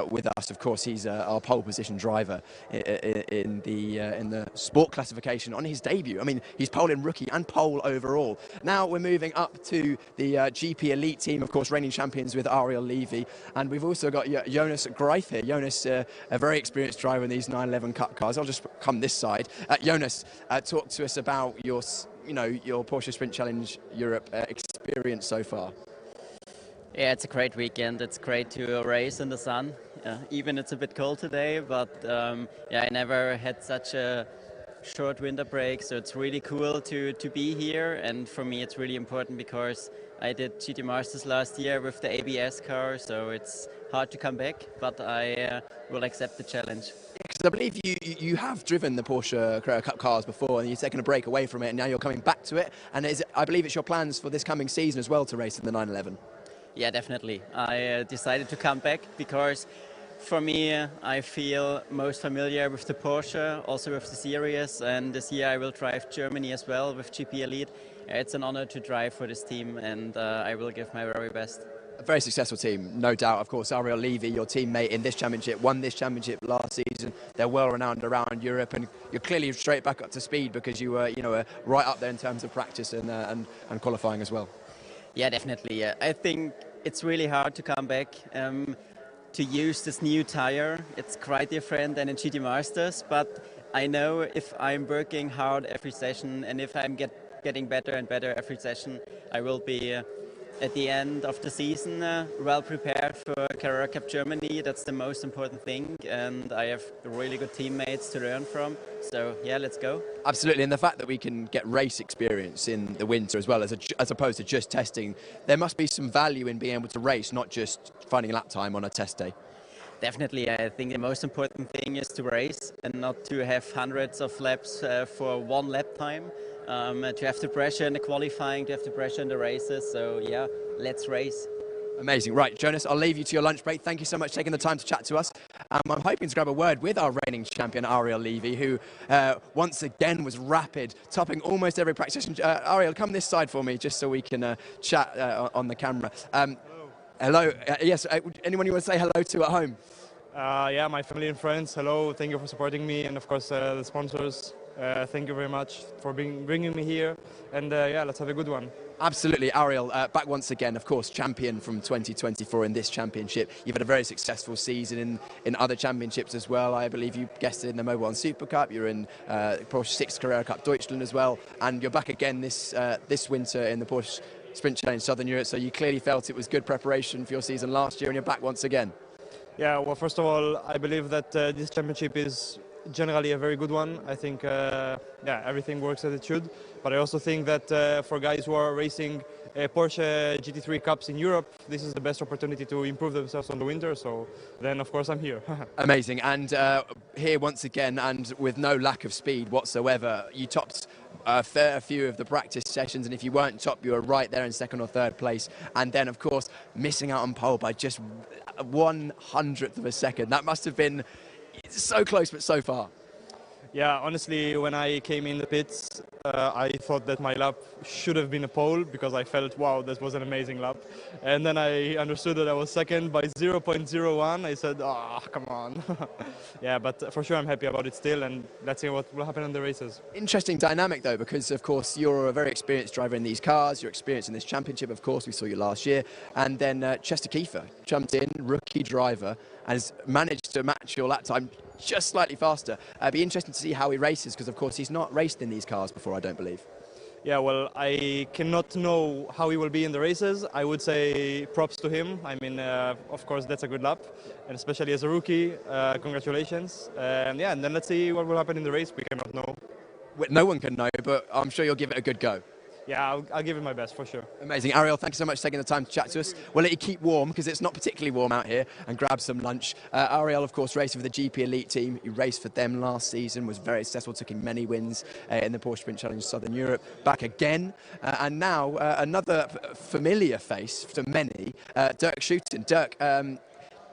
with us. Of course, he's our pole position driver in the sport classification on his debut. I mean, he's pole in rookie and pole overall. Now we're moving up to the GP Elite team, of course, reigning champions with Ariel Levy. And we've also got Jonas Greif here. Jonas, a very experienced driver in these 911 Cup cars. I'll just come this side. Jonas, talk to us about your Porsche Sprint Challenge Europe experience so far. Yeah, it's a great weekend. It's great to race in the sun. Even it's a bit cold today, but yeah, I never had such a short winter break, so it's really cool to be here. And for me, it's really important because I did GT Masters last year with the ABS car, so it's hard to come back, but I will accept the challenge. Because I believe you have driven the Porsche Carrera Cup cars before, and you've taken a break away from it, and now you're coming back to it. And I believe it's your plans for this coming season as well to race in the 911. Yeah, definitely. I decided to come back because for me, I feel most familiar with the Porsche, also with the series, and this year I will drive Germany as well with GP Elite. It's an honor to drive for this team, and I will give my very best. A very successful team, no doubt. Of course, Ariel Levy, your teammate in this championship, won this championship last season. They're well renowned around Europe, and you're clearly straight back up to speed because you were, right up there in terms of practice and qualifying as well. Yeah, definitely. Yeah. I think it's really hard to come back. To use this new tire, it's quite different than in GT Masters, but I know if I'm working hard every session and if I'm getting better and better every session, I will be at the end of the season well prepared for Carrera Cup Germany. That's the most important thing, and I have really good teammates to learn from. So yeah, let's go. Absolutely, and the fact that we can get race experience in the winter as well as opposed to just testing, there must be some value in being able to race, not just finding lap time on a test day. Definitely, I think the most important thing is to race and not to have hundreds of laps for one lap time. To have the pressure in the qualifying, to have the pressure in the races. So yeah, let's race. Amazing. Right, Jonas, I'll leave you to your lunch break. Thank you so much for taking the time to chat to us. I'm hoping to grab a word with our reigning champion, Ariel Levy, who once again was rapid, topping almost every practice session. Ariel, come this side for me, just so we can chat on the camera. Hello. Yes, anyone you want to say hello to at home? Yeah, my family and friends, hello. Thank you for supporting me, and of course the sponsors. Thank you very much for bringing me here, and yeah, let's have a good one. Absolutely, Ariel, back once again, of course, champion from 2024 in this championship. You've had a very successful season in other championships as well. I believe you guessed it in the Mobile One Super Cup. You're in Porsche 6 Carrera Cup Deutschland as well, and you're back again this winter in the Porsche Sprint Challenge Southern Europe. So you clearly felt it was good preparation for your season last year, and you're back once again. Yeah, well, first of all, I believe that this championship is generally a very good one. I think yeah, everything works as it should, but I also think that for guys who are racing Porsche GT3 Cups in Europe, this is the best opportunity to improve themselves on the winter, so then of course I'm here. Amazing, and here once again, and with no lack of speed whatsoever, you topped a fair few of the practice sessions, and if you weren't top, you were right there in second or third place, and then of course missing out on pole by just 1/100th of a second. That must have been so close but so far. Yeah, honestly, when I came in the pits, I thought that my lap should have been a pole because I felt, wow, that was an amazing lap. And then I understood that I was second by 0.01. I said, ah, come on. Yeah, but for sure I'm happy about it still, and let's see what will happen in the races. Interesting dynamic though, because of course you're a very experienced driver in these cars, you're experienced in this championship, of course, we saw you last year, and then Chester Kiefer jumped in, rookie driver, and has managed to match your lap time just slightly faster. It'd be interesting to see how he races, because of course he's not raced in these cars before, I don't believe. Yeah, well, I cannot know how he will be in the races. I would say props to him. I mean, of course, that's a good lap, and especially as a rookie, congratulations. And yeah, and then let's see what will happen in the race. We cannot know. No one can know, but I'm sure you'll give it a good go. Yeah, I'll give it my best for sure. Amazing. Ariel, thank you so much for taking the time to chat to us. We'll let you keep warm because it's not particularly warm out here, and grab some lunch. Ariel, of course, racing for the GP Elite team. He raced for them last season, was very successful, took in many wins in the Porsche Sprint Challenge Southern Europe. Back again, and now another familiar face to many, Dirk Schouten. Dirk,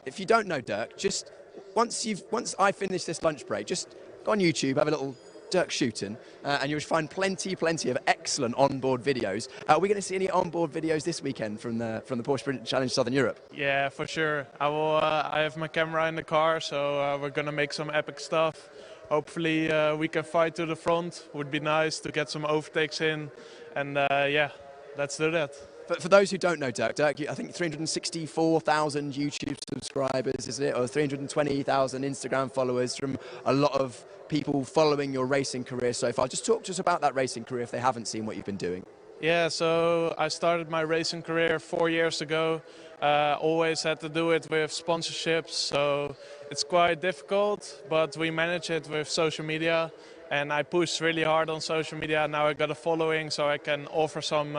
if you don't know Dirk, just once I finish this lunch break, just go on YouTube, have a little Dirk Schouten, and you'll find plenty of excellent onboard videos. Are we going to see any onboard videos this weekend from the Porsche Sprint Challenge Southern Europe? Yeah, for sure. I will. I have my camera in the car, so we're gonna make some epic stuff. Hopefully, we can fight to the front. Would be nice to get some overtakes in, and yeah, let's do that. For those who don't know Dirk, I think 364,000 YouTube subscribers, isn't it? Or 320,000 Instagram followers, from a lot of people following your racing career so far. Just talk to us about that racing career if they haven't seen what you've been doing. Yeah, so I started my racing career 4 years ago. Always had to do it with sponsorships, so it's quite difficult, but we manage it with social media. And I push really hard on social media. Now I got a following, so I can offer some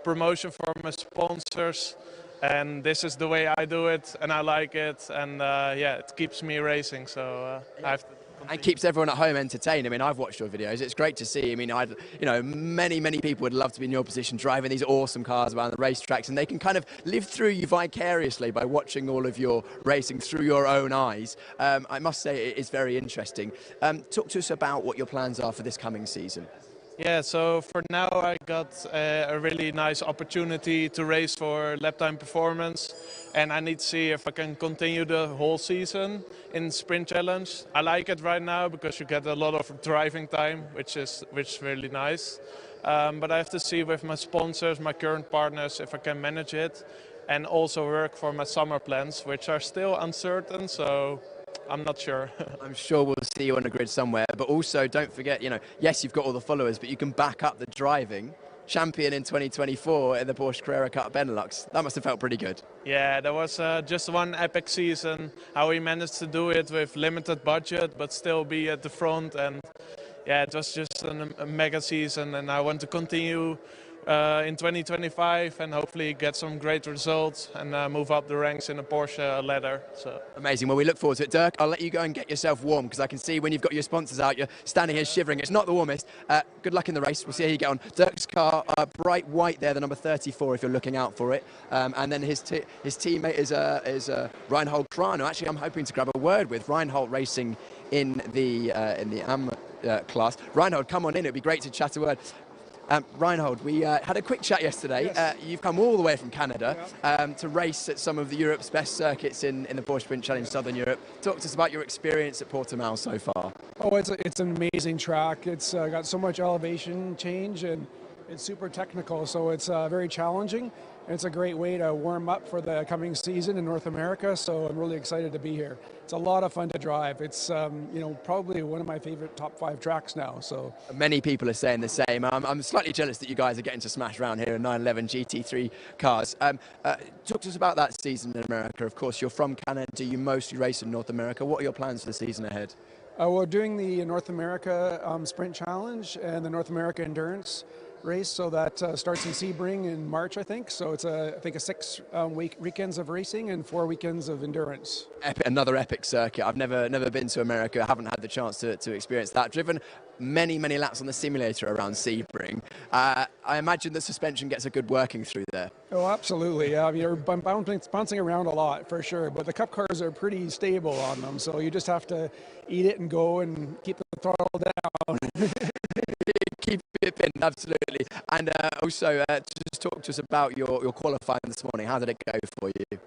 promotion for my sponsors. And this is the way I do it, and I like it. And yeah, it keeps me racing. So I have to. And keeps everyone at home entertained. I mean, I've watched your videos. It's great to see. I mean, many people would love to be in your position, driving these awesome cars around the racetracks, and they can kind of live through you vicariously by watching all of your racing through your own eyes. I must say, it is very interesting. Talk to us about what your plans are for this coming season. Yeah, so for now I got a really nice opportunity to race for lap time performance, and I need to see if I can continue the whole season in Sprint Challenge. I like it right now because you get a lot of driving time, which is really nice. But I have to see with my sponsors, my current partners, if I can manage it, and also work for my summer plans, which are still uncertain. So I'm not sure. I'm sure we'll see you on a grid somewhere, but also don't forget, yes, you've got all the followers, but you can back up the driving. Champion in 2024 in the Porsche Carreracup Benelux. That must have felt pretty good. Yeah, there was just one epic season. How we managed to do it with limited budget, but still be at the front. And yeah, it was just a mega season, and I want to continue in 2025 and hopefully get some great results and move up the ranks in the Porsche ladder. So amazing. Well, we look forward to it. Dirk, I'll let you go and get yourself warm, because I can see when you've got your sponsors out, you're standing here shivering. It's not the warmest. Good luck in the race. We'll see how you get on. Dirk's car, bright white there, the number 34 if you're looking out for it. And then his teammate is Reinhold Krano. Actually, I'm hoping to grab a word with Reinhold, racing in the AM class. Reinhold, come on in. It'd be great to chat a word. Reinhold, we had a quick chat yesterday. Yes. You've come all the way from Canada to race at some of Europe's best circuits in the Porsche Sprint Challenge Southern Europe. Talk to us about your experience at Portimão so far. Oh, it's an amazing track. It's got so much elevation change, and it's super technical, so it's very challenging. And it's a great way to warm up for the coming season in North America, so I'm really excited to be here. It's a lot of fun to drive. It's probably one of my favorite top 5 tracks now. So many people are saying the same. I'm slightly jealous that you guys are getting to smash around here in 911 GT3 cars. Talk to us about that season in America. Of course, you're from Canada. You mostly race in North America. What are your plans for the season ahead? We're doing the North America Sprint Challenge and the North America Endurance race, so that starts in Sebring in March, I think. So it's I think a 6 weekends of racing and 4 weekends of endurance. Another epic circuit. I've never been to America. I haven't had the chance to experience that. Driven many laps on the simulator around Sebring. I imagine the suspension gets a good working through there. Oh, absolutely. Yeah, you're bouncing around a lot for sure, but the Cup cars are pretty stable on them, so you just have to eat it and go and keep the throttle down. Keep it pinned, absolutely. And also, just talk to us about your qualifying this morning. How did it go for you?